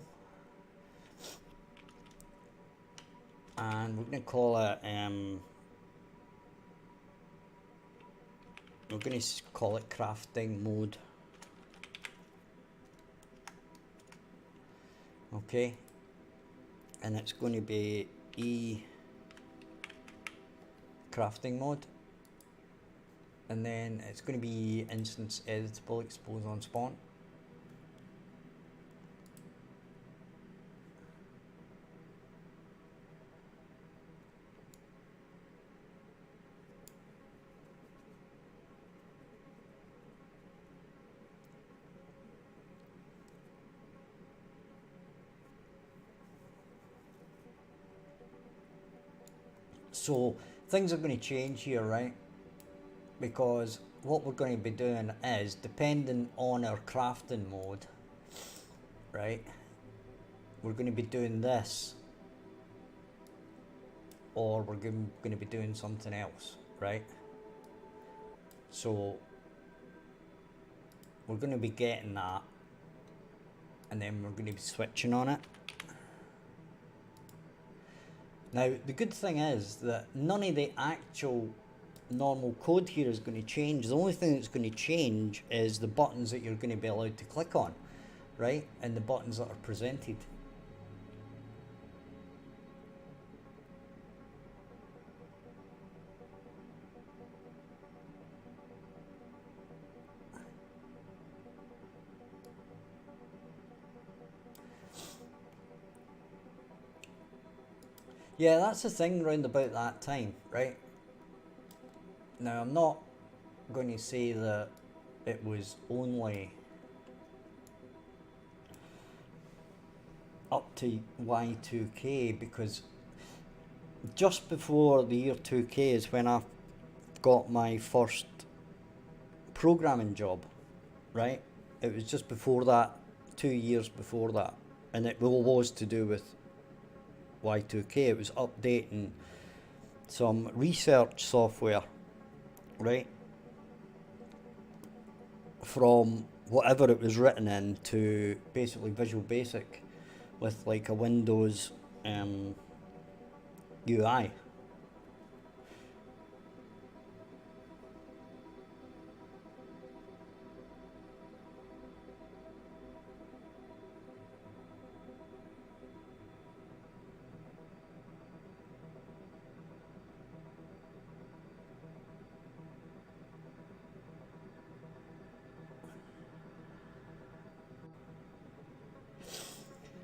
and we're going to call it, we're going to call it crafting mode. Okay, and it's going to be crafting mode, and then it's going to be instance editable expose on spawn. So things are going to change here, right? Because what we're going to be doing is, depending on our crafting mode, right, we're going to be doing this, or we're going to be doing something else, right? So we're going to be getting that, and then we're going to be switching on it. Now, the good thing is that none of the actual normal code here is going to change. The only thing that's going to change is the buttons that you're going to be allowed to click on, right? And the buttons that are presented. Yeah, that's the thing round about that time, right? Now, I'm not going to say that it was only up to Y2K, because just before the year 2K is when I got my first programming job, right? It was just before that, 2 years before that, and it was to do with Y2K. It was updating some research software, right, from whatever it was written in to basically Visual Basic with like a Windows UI.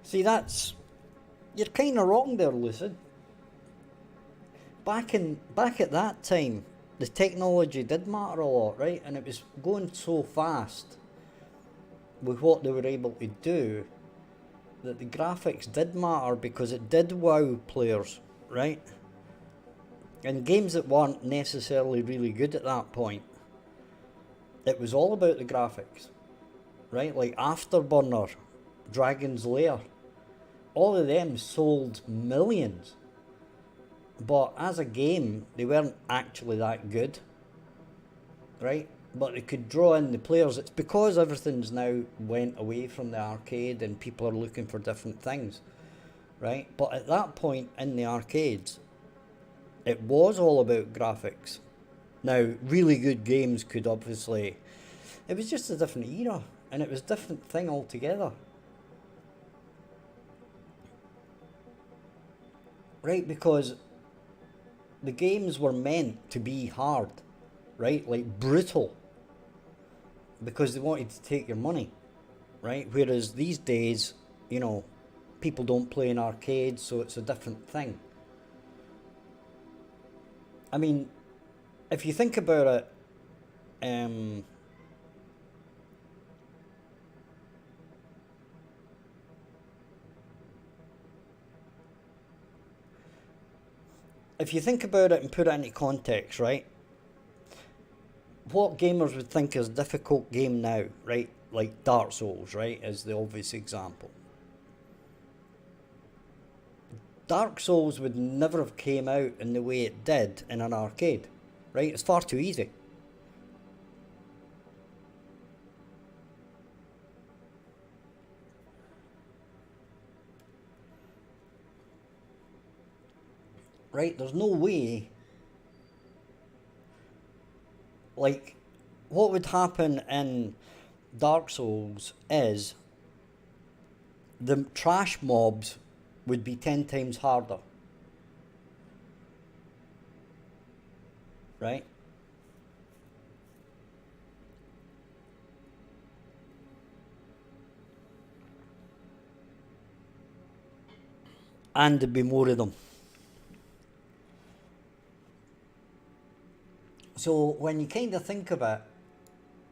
See, you're kind of wrong there, Lucid. Back at that time, the technology did matter a lot, right? And it was going so fast with what they were able to do that the graphics did matter, because it did wow players, right? And games that weren't necessarily really good at that point, it was all about the graphics, right? Like Afterburner, Dragon's Lair, all of them sold millions. But as a game, they weren't actually that good, right? But they could draw in the players. It's because everything's now went away from the arcade and people are looking for different things, right? But at that point in the arcades, it was all about graphics. Now, really good games could obviously... It was just a different era, and it was a different thing altogether. Right, because the games were meant to be hard, right? Like brutal. Because they wanted to take your money, right? Whereas these days, you know, people don't play in arcades, so it's a different thing. I mean, if you think about it, if you think about it and put it into context, right? What gamers would think is a difficult game now, right? Like Dark Souls, right, is the obvious example. Dark Souls would never have came out in the way it did in an arcade, right? It's far too easy. Right? There's no way. Like, what would happen in Dark Souls is the trash mobs would be 10 times harder. Right? And there'd be more of them. So when you kind of think of it,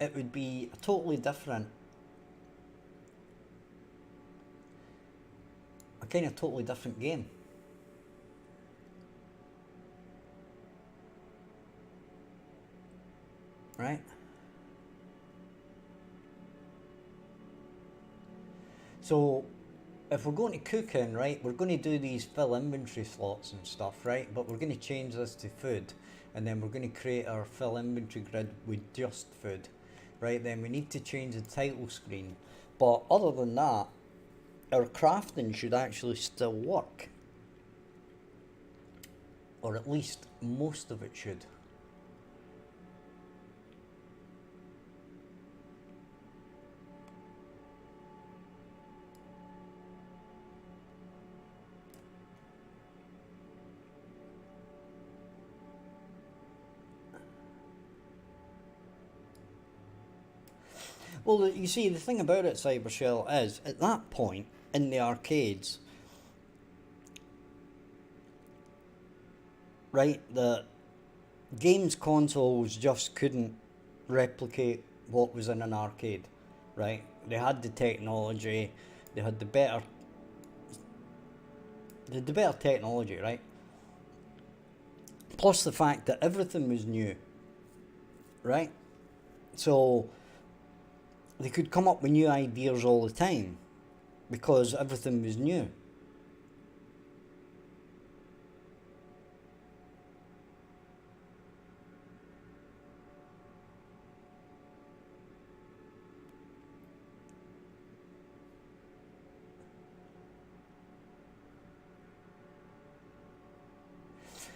it would be a totally different, a kind of totally different game. Right? So if we're going to cooking, right, we're going to do these fill inventory slots and stuff, right? But we're going to change this to food, and then we're going to create our fill inventory grid with just food, right? Then we need to change the title screen. But other than that, our crafting should actually still work. Or at least most of it should. Well, you see, the thing about it, Cybershell, is at that point in the arcades, right, the games consoles just couldn't replicate what was in an arcade, right? They had the technology, they had the better technology, right? Plus the fact that everything was new, right? So they could come up with new ideas all the time because everything was new.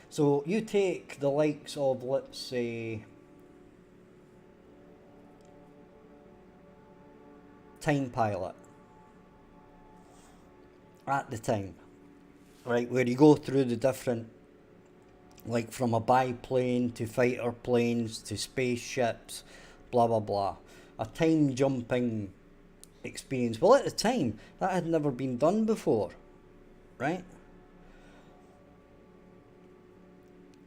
So you take the likes of, let's say, Time Pilot at the time, right, where you go through the different, like from a biplane to fighter planes to spaceships, blah blah blah, a time jumping experience. Well, at the time, that had never been done before, right?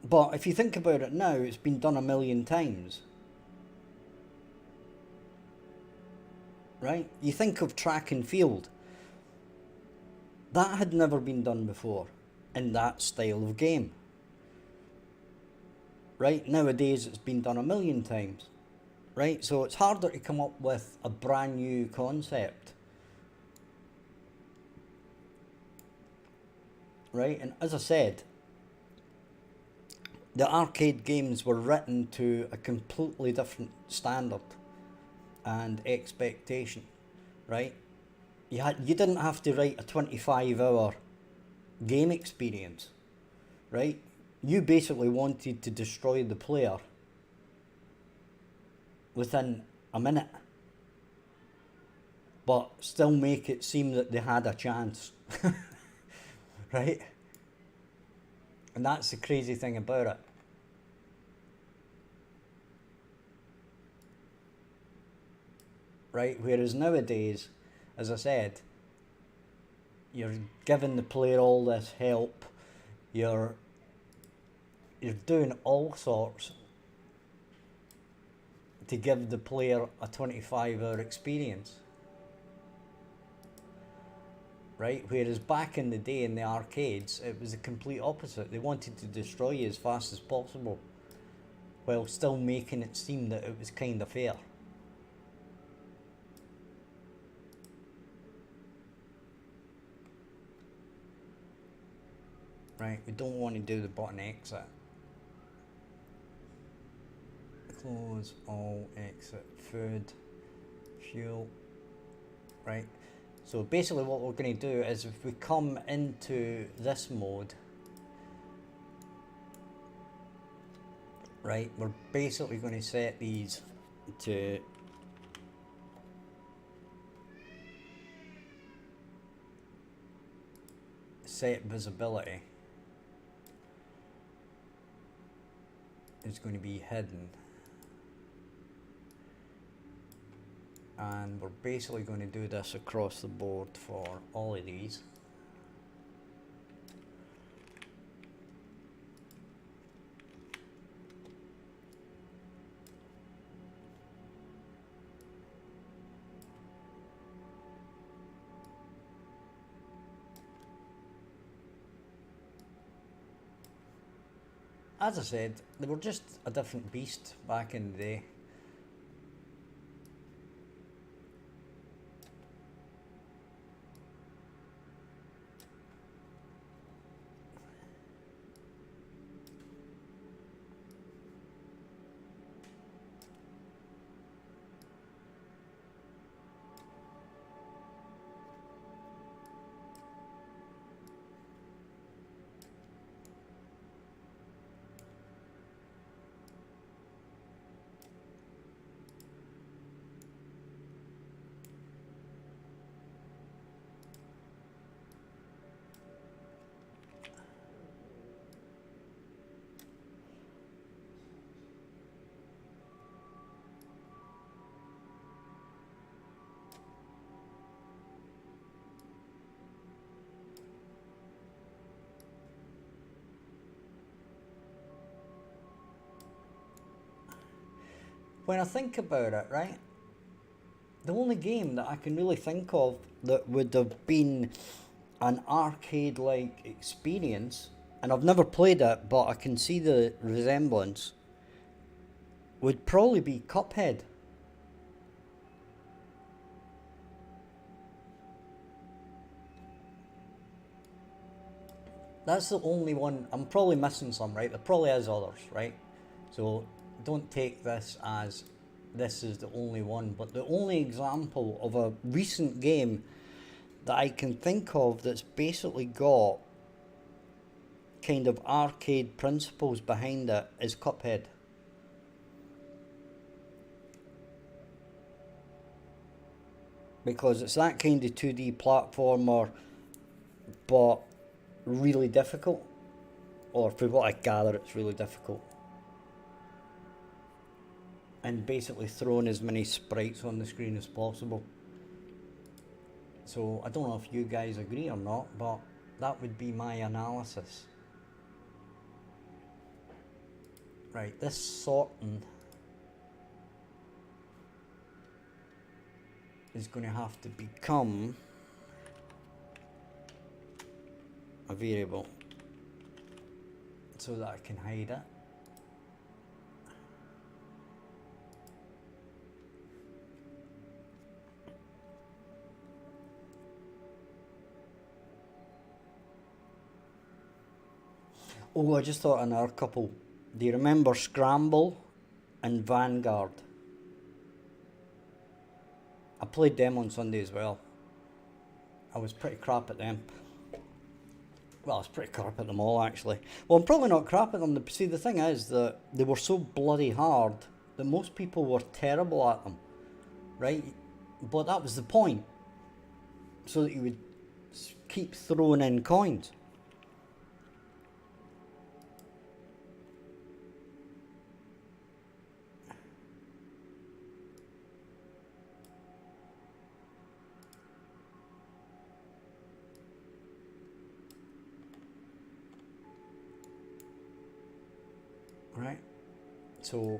But if you think about it now, it's been done a million times. Right? You think of track and field. That had never been done before in that style of game. Right? Nowadays it's been done a million times. Right? So it's harder to come up with a brand new concept. Right? And as I said, the arcade games were written to a completely different standard and expectation, right? You didn't have to write a 25-hour game experience, right? You basically wanted to destroy the player within a minute, but still make it seem that they had a chance, right? And that's the crazy thing about it. Right? Whereas nowadays, as I said, you're giving the player all this help, you're doing all sorts to give the player a 25-hour experience. right? Whereas back in the day in the arcades, it was the complete opposite. They wanted to destroy you as fast as possible, while still making it seem that it was kind of fair. Right, we don't want to do the button exit. Close all, exit, food, fuel. Right, so basically what we're going to do is if we come into this mode, right, we're basically going to set these to set visibility is going to be hidden, and we're basically going to do this across the board for all of these. As I said, they were just a different beast back in the day. When I think about it, right, the only game that I can really think of that would have been an arcade-like experience, and I've never played it, but I can see the resemblance, would probably be Cuphead. That's the only one. I'm probably missing some, right? There probably is others, right? So don't take this as this is the only one, but the only example of a recent game that I can think of that's basically got kind of arcade principles behind it is Cuphead. Because it's that kind of 2D platformer, but really difficult. Or from what I gather, it's really difficult. And basically throwing as many sprites on the screen as possible. So I don't know if you guys agree or not, but that would be my analysis. Right, this sorting is going to have to become a variable so that I can hide it. Oh, I just thought of another couple. Do you remember Scramble and Vanguard? I played them on Sunday as well. I was pretty crap at them. Well, I was pretty crap at them all, actually. Well, I'm probably not crap at them. See, the thing is that they were so bloody hard that most people were terrible at them, right? But that was the point. So that you would keep throwing in coins. Right, so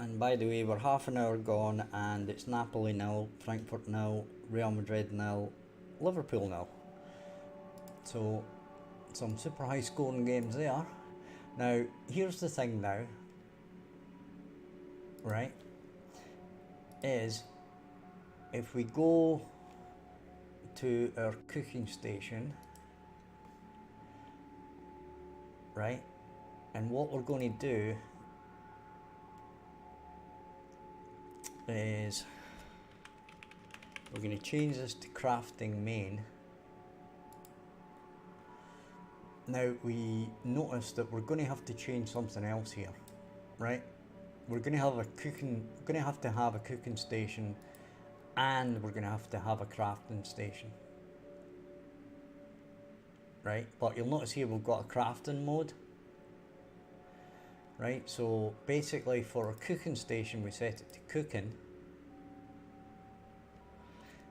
And by the way, we're half an hour gone, and it's Napoli 0, Frankfurt 0, Real Madrid 0, Liverpool 0. So some super high scoring games there. Now here's the thing now, right, is if we go to our cooking station, right, and what we're going to do is we're going to change this to crafting main. Now we notice that we're going to have to change something else here, right? We're going to have a cooking, we're going to have a cooking station, and we're going to have a crafting station, right? But you'll notice here we've got a crafting mode, right? So basically for a cooking station we set it to cooking.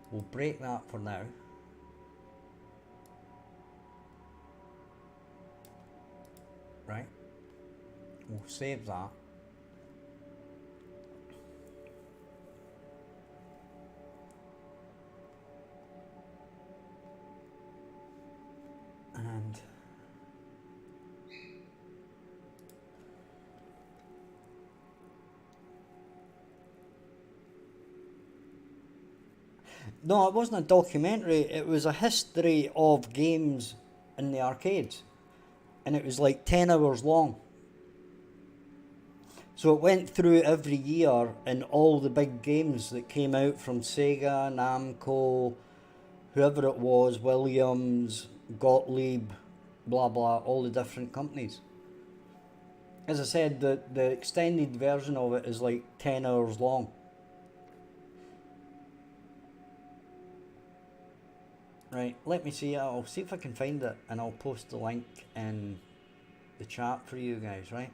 We'll break that for now. Right, we'll save that. And no, it wasn't a documentary, it was a history of games in the arcades. And it was like 10 hours long. So it went through every year and all the big games that came out from Sega, Namco, whoever it was, Williams, Gottlieb, blah blah, all the different companies. As I said, the extended version of it is like 10 hours long. Right, let me see, I'll see if I can find it and I'll post the link in the chat for you guys, right?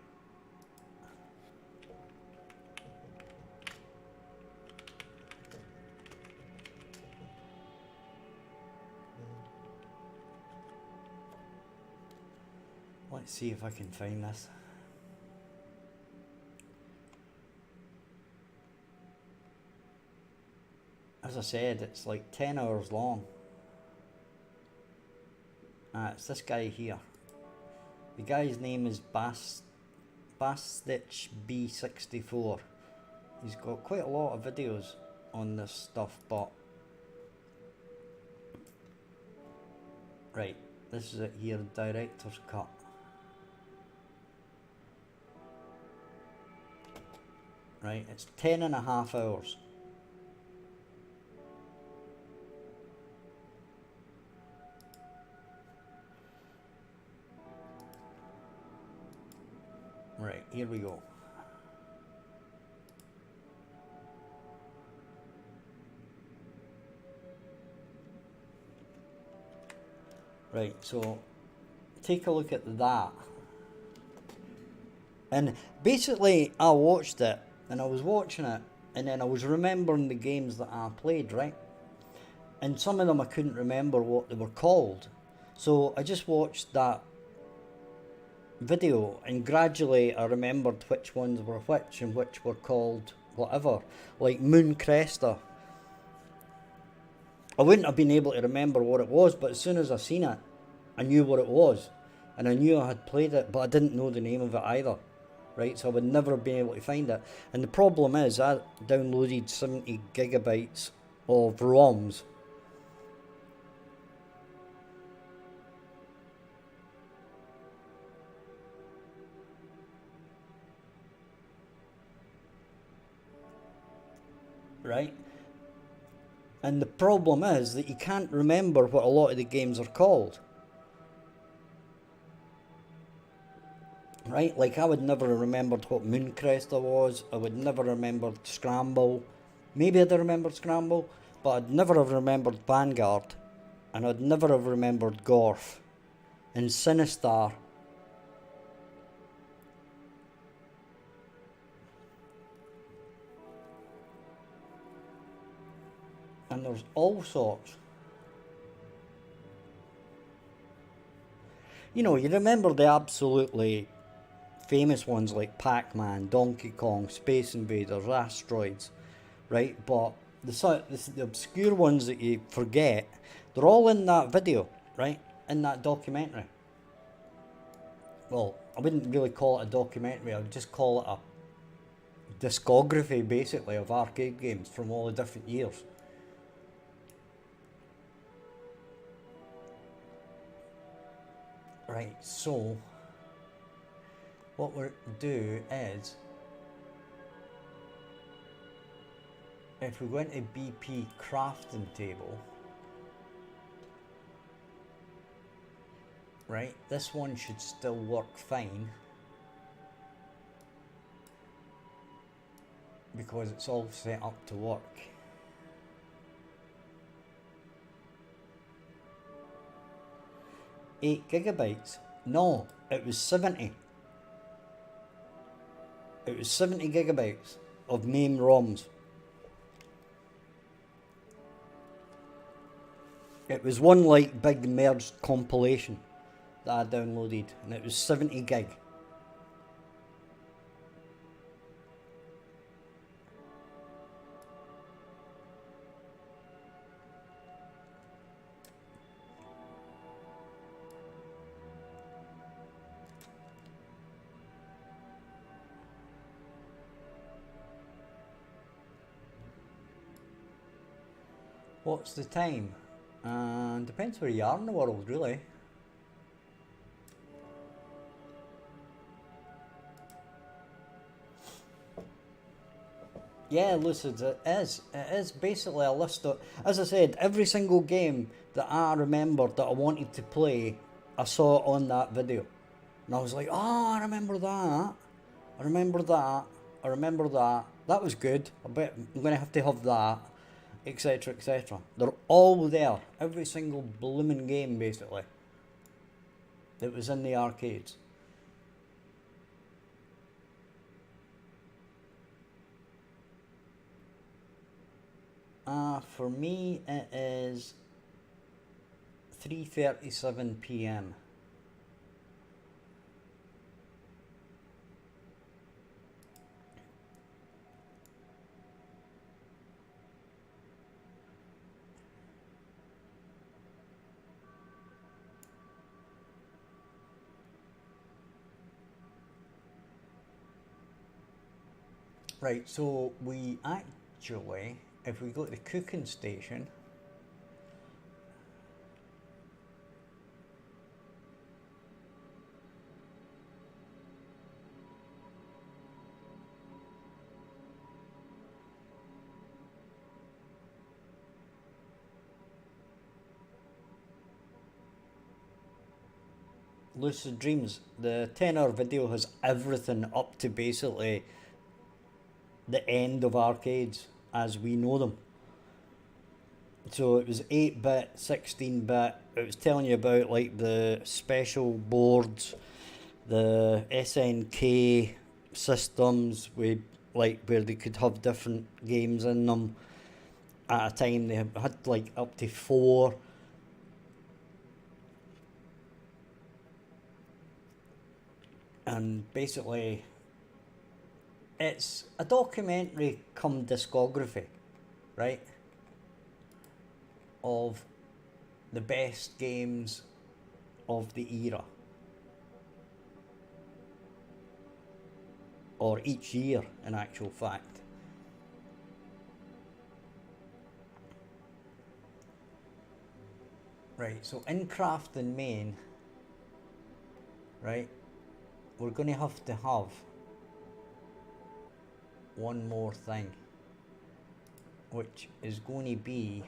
Let's see if I can find this. As I said, it's like 10 hours long. It's this guy here. The guy's name is Bastich B64. He's got quite a lot of videos on this stuff, but right, this is it here, director's cut. Right, it's 10.5 hours. Right, here we go. Right, so take a look at that. And basically I watched it, and I was watching it, and then I was remembering the games that I played, right? And some of them I couldn't remember what they were called. So I just watched that video, and gradually I remembered which ones were which and which were called whatever, like Moon Cresta. I wouldn't have been able to remember what it was, but as soon as I seen it, I knew what it was, and I knew I had played it, but I didn't know the name of it either, right? So I would never have been able to find it. And the problem is I downloaded 70 gigabytes of ROMs. Right? And the problem is that you can't remember what a lot of the games are called. Right? Like I would never have remembered what Moon Cresta was. I would never have remembered Scramble. Maybe I'd have remembered Scramble, but I'd never have remembered Vanguard. And I'd never have remembered Gorf. And Sinistar. And there's all sorts. You know, you remember the absolutely famous ones like Pac-Man, Donkey Kong, Space Invaders, Asteroids, right? But the obscure ones that you forget, they're all in that video, right? In that documentary. Well, I wouldn't really call it a documentary, I would just call it a discography, basically, of arcade games from all the different years. Right, so what we'll do is, if we go into BP crafting table, right, this one should still work fine because it's all set up to work. $8 GB? No, it was 70. It was 70 gigabytes of MAME ROMs. It was one like big merged compilation that I downloaded, and it was 70 gig. What's the time? Depends where you are in the world, really. Yeah, Lucid, it is. It is basically a list of, as I said, every single game that I remembered that I wanted to play, I saw it on that video. And I was like, oh, I remember that. I remember that. I remember that. That was good. I bet I'm going to have that. Etc, etc. They're all there. Every single blooming game, basically, that was in the arcades. For me, it is 3:37 p.m. Right, so we actually, if we go to the cooking station, Lucid Dreams, the 10-hour video has everything up to basically the end of arcades as we know them. So it was 8-bit, 16-bit, it was telling you about like the special boards, the SNK systems with like where they could have different games in them at a time. They had like up to 4. And basically it's a documentary come discography, right, of the best games of the era, or each year in actual fact. Right, so in craft and main, right, we're going to have one more thing, which is going to be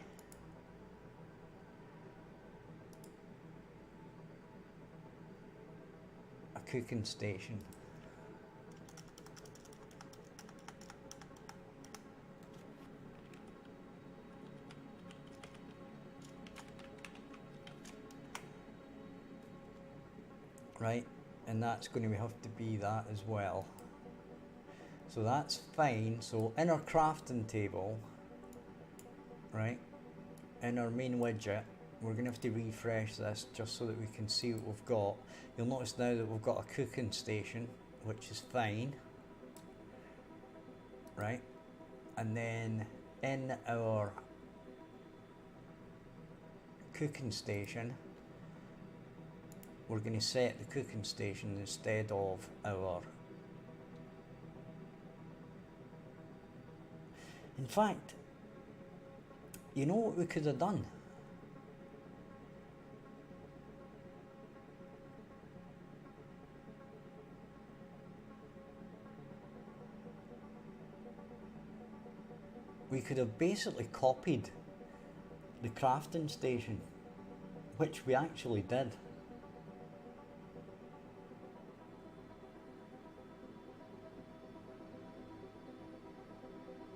a cooking station. Right, and that's going to have to be that as well. So that's fine. So in our crafting table, right, in our main widget, we're going to have to refresh this just so that we can see what we've got. You'll notice now that we've got a cooking station, which is fine, right? And then in our cooking station, we're going to set the cooking station instead of our... In fact, you know what we could have done? We could have basically copied the crafting station, which we actually did.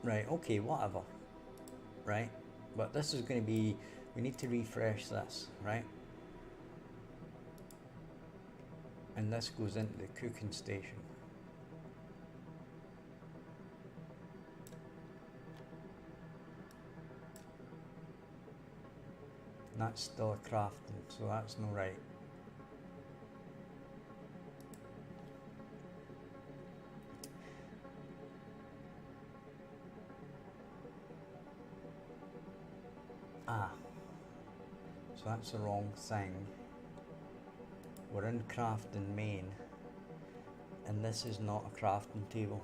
Right, okay, whatever. Right, but this is going to be, we need to refresh this, right? And this goes into the cooking station. And that's still a crafting, so that's no right. Ah, so that's the wrong thing. We're in crafting main, and this is not a crafting table.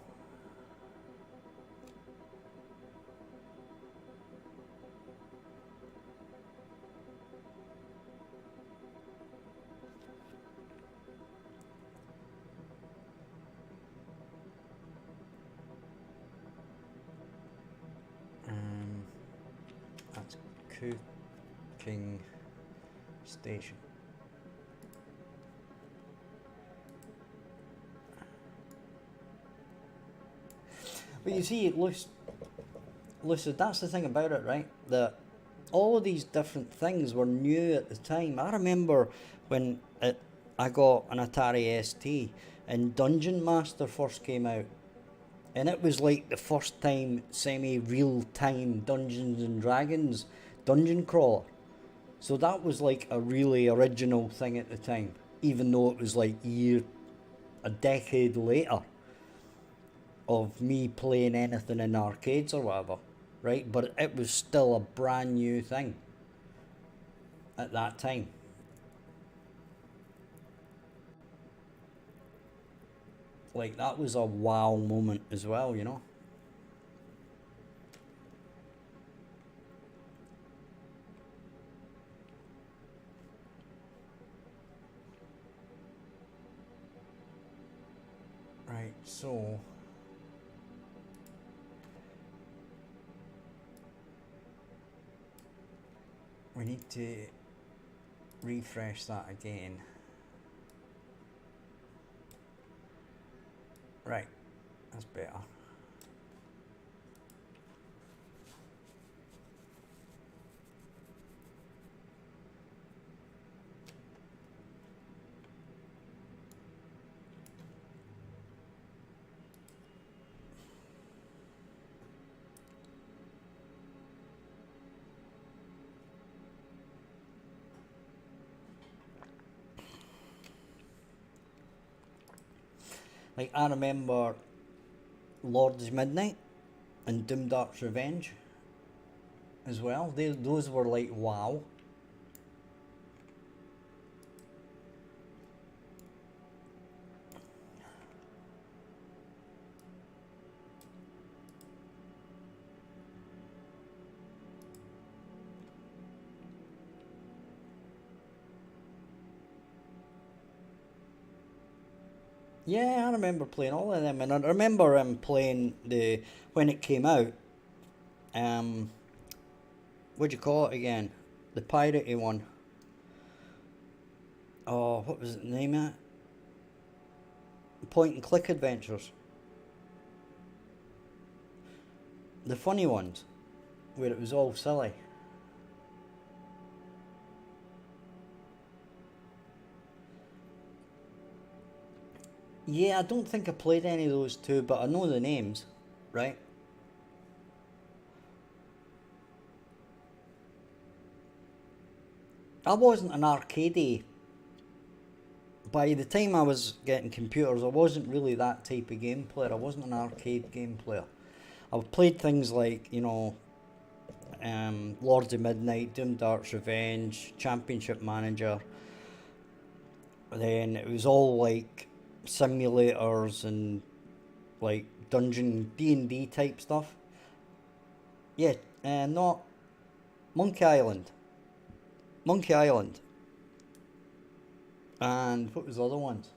That's cooking station. But you see, Lucid, that's the thing about it, right? That all of these different things were new at the time. I remember when I got an Atari ST and Dungeon Master first came out. And it was like the first time semi-real-time Dungeons and Dragons dungeon crawler. So that was like a really original thing at the time, even though it was like a decade later of me playing anything in arcades or whatever, right? But it was still a brand new thing at that time. Like, that was a wow moment as well, you know? Right, so... we need to refresh that again. Right, that's better. Like, I remember Lord's Midnight and Doom Dark's Revenge as well. Those were like, wow. Yeah, I remember playing all of them, and I remember playing when it came out. What'd you call it again? The piratey one. Oh, what was the name of it? Point and click adventures. The funny ones, where it was all silly. Yeah, I don't think I played any of those two, but I know the names, right? I wasn't an arcadey by the time I was getting computers, I wasn't really that type of game player. I wasn't an arcade game player. I played things like, you know, Lords of Midnight, Doom Dark's Revenge, Championship Manager. Then it was all like simulators and like dungeon D&D type stuff. Yeah, not Monkey Island. Monkey Island. And what was the other ones?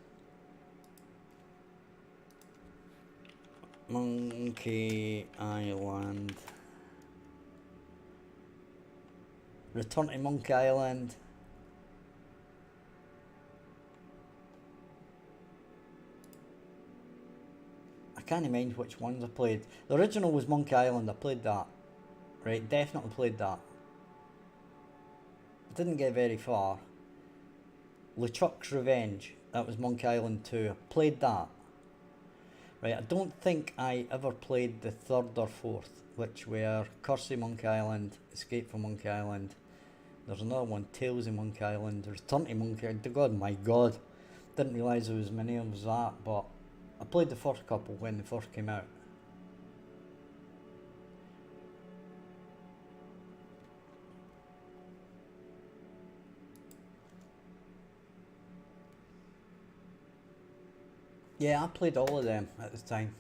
Monkey Island. Return to Monkey Island. I can't mind which ones I played. The original was Monkey Island, I played that. Right, definitely played that. Didn't get very far. LeChuck's Revenge, that was Monkey Island 2. I played that. Right, I don't think I ever played the third or fourth, which were Curse of Monkey Island, Escape from Monkey Island. There's another one, Tales of Monkey Island, Return to Monkey Island. God, my God. Didn't realise there was as many of that, but I played the first couple when they first came out. Yeah, I played all of them at the time.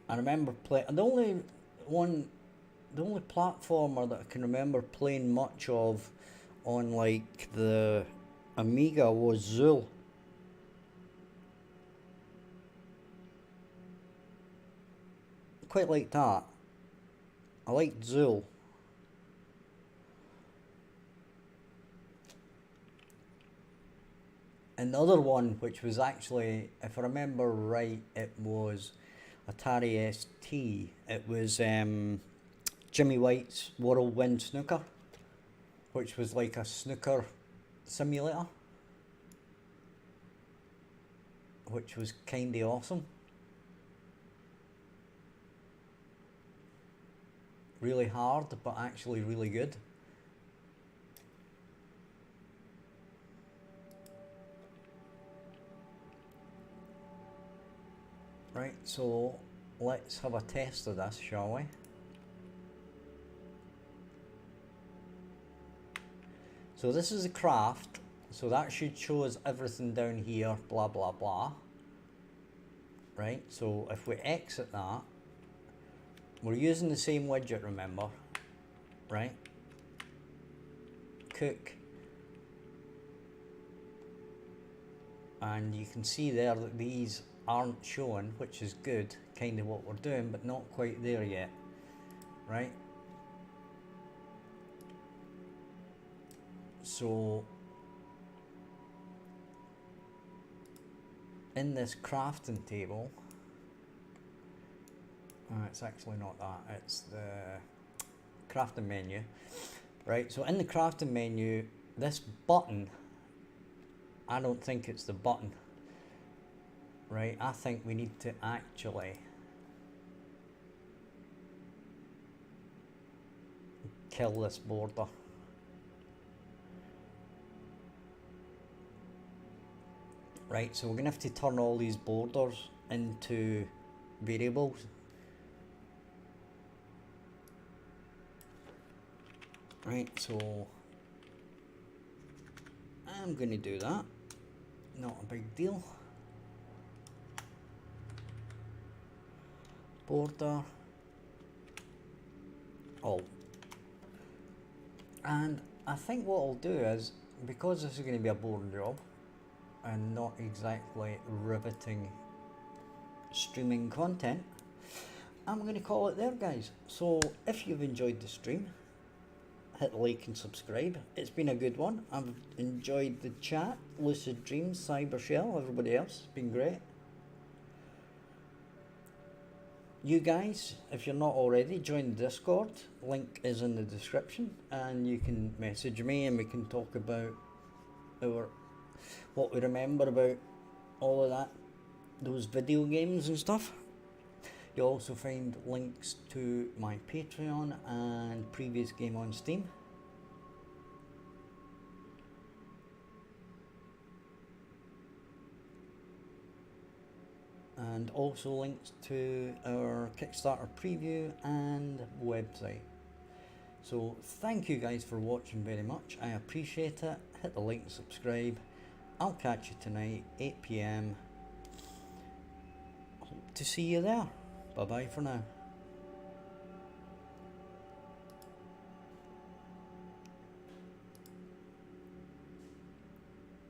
I remember playing. The only platformer that I can remember playing much of on like the Amiga was Zool. Quite like that. I liked Zool. And the other one, which was actually, if I remember right, it was Atari ST. It was Jimmy White's Whirlwind Snooker, which was like a snooker simulator, which was kinda awesome. Really hard, but actually really good. Right, so let's have a test of this, shall we? So this is a craft, so that should show us everything down here, blah blah blah. Right, so if we exit that, we're using the same widget, remember? Right? Cook. And you can see there that these aren't showing, which is good, kind of what we're doing, but not quite there yet, right? So in this crafting table, it's actually not that, it's the crafting menu, right? So in the crafting menu, this button, I don't think it's the button. Right, I think we need to actually kill this border. Right, so we're going to have to turn all these borders into variables. Right, so I'm going to do that. Not a big deal. Border all. And I think what I'll do is, because this is going to be a boring job and not exactly riveting streaming content, I'm going to call it there, guys. So if you've enjoyed the stream, hit like and subscribe. It's been a good one. I've enjoyed the chat. Lucid Dreams, Cybershell, everybody else, it's been great. You guys, if you're not already, join the Discord. Link is in the description, and you can message me and we can talk about what we remember about all of that, those video games and stuff. You'll also find links to my Patreon and previous game on Steam. And also links to our Kickstarter preview and website. So thank you guys for watching very much. I appreciate it. Hit the like and subscribe. I'll catch you tonight, 8 PM. Hope to see you there. Bye bye for now.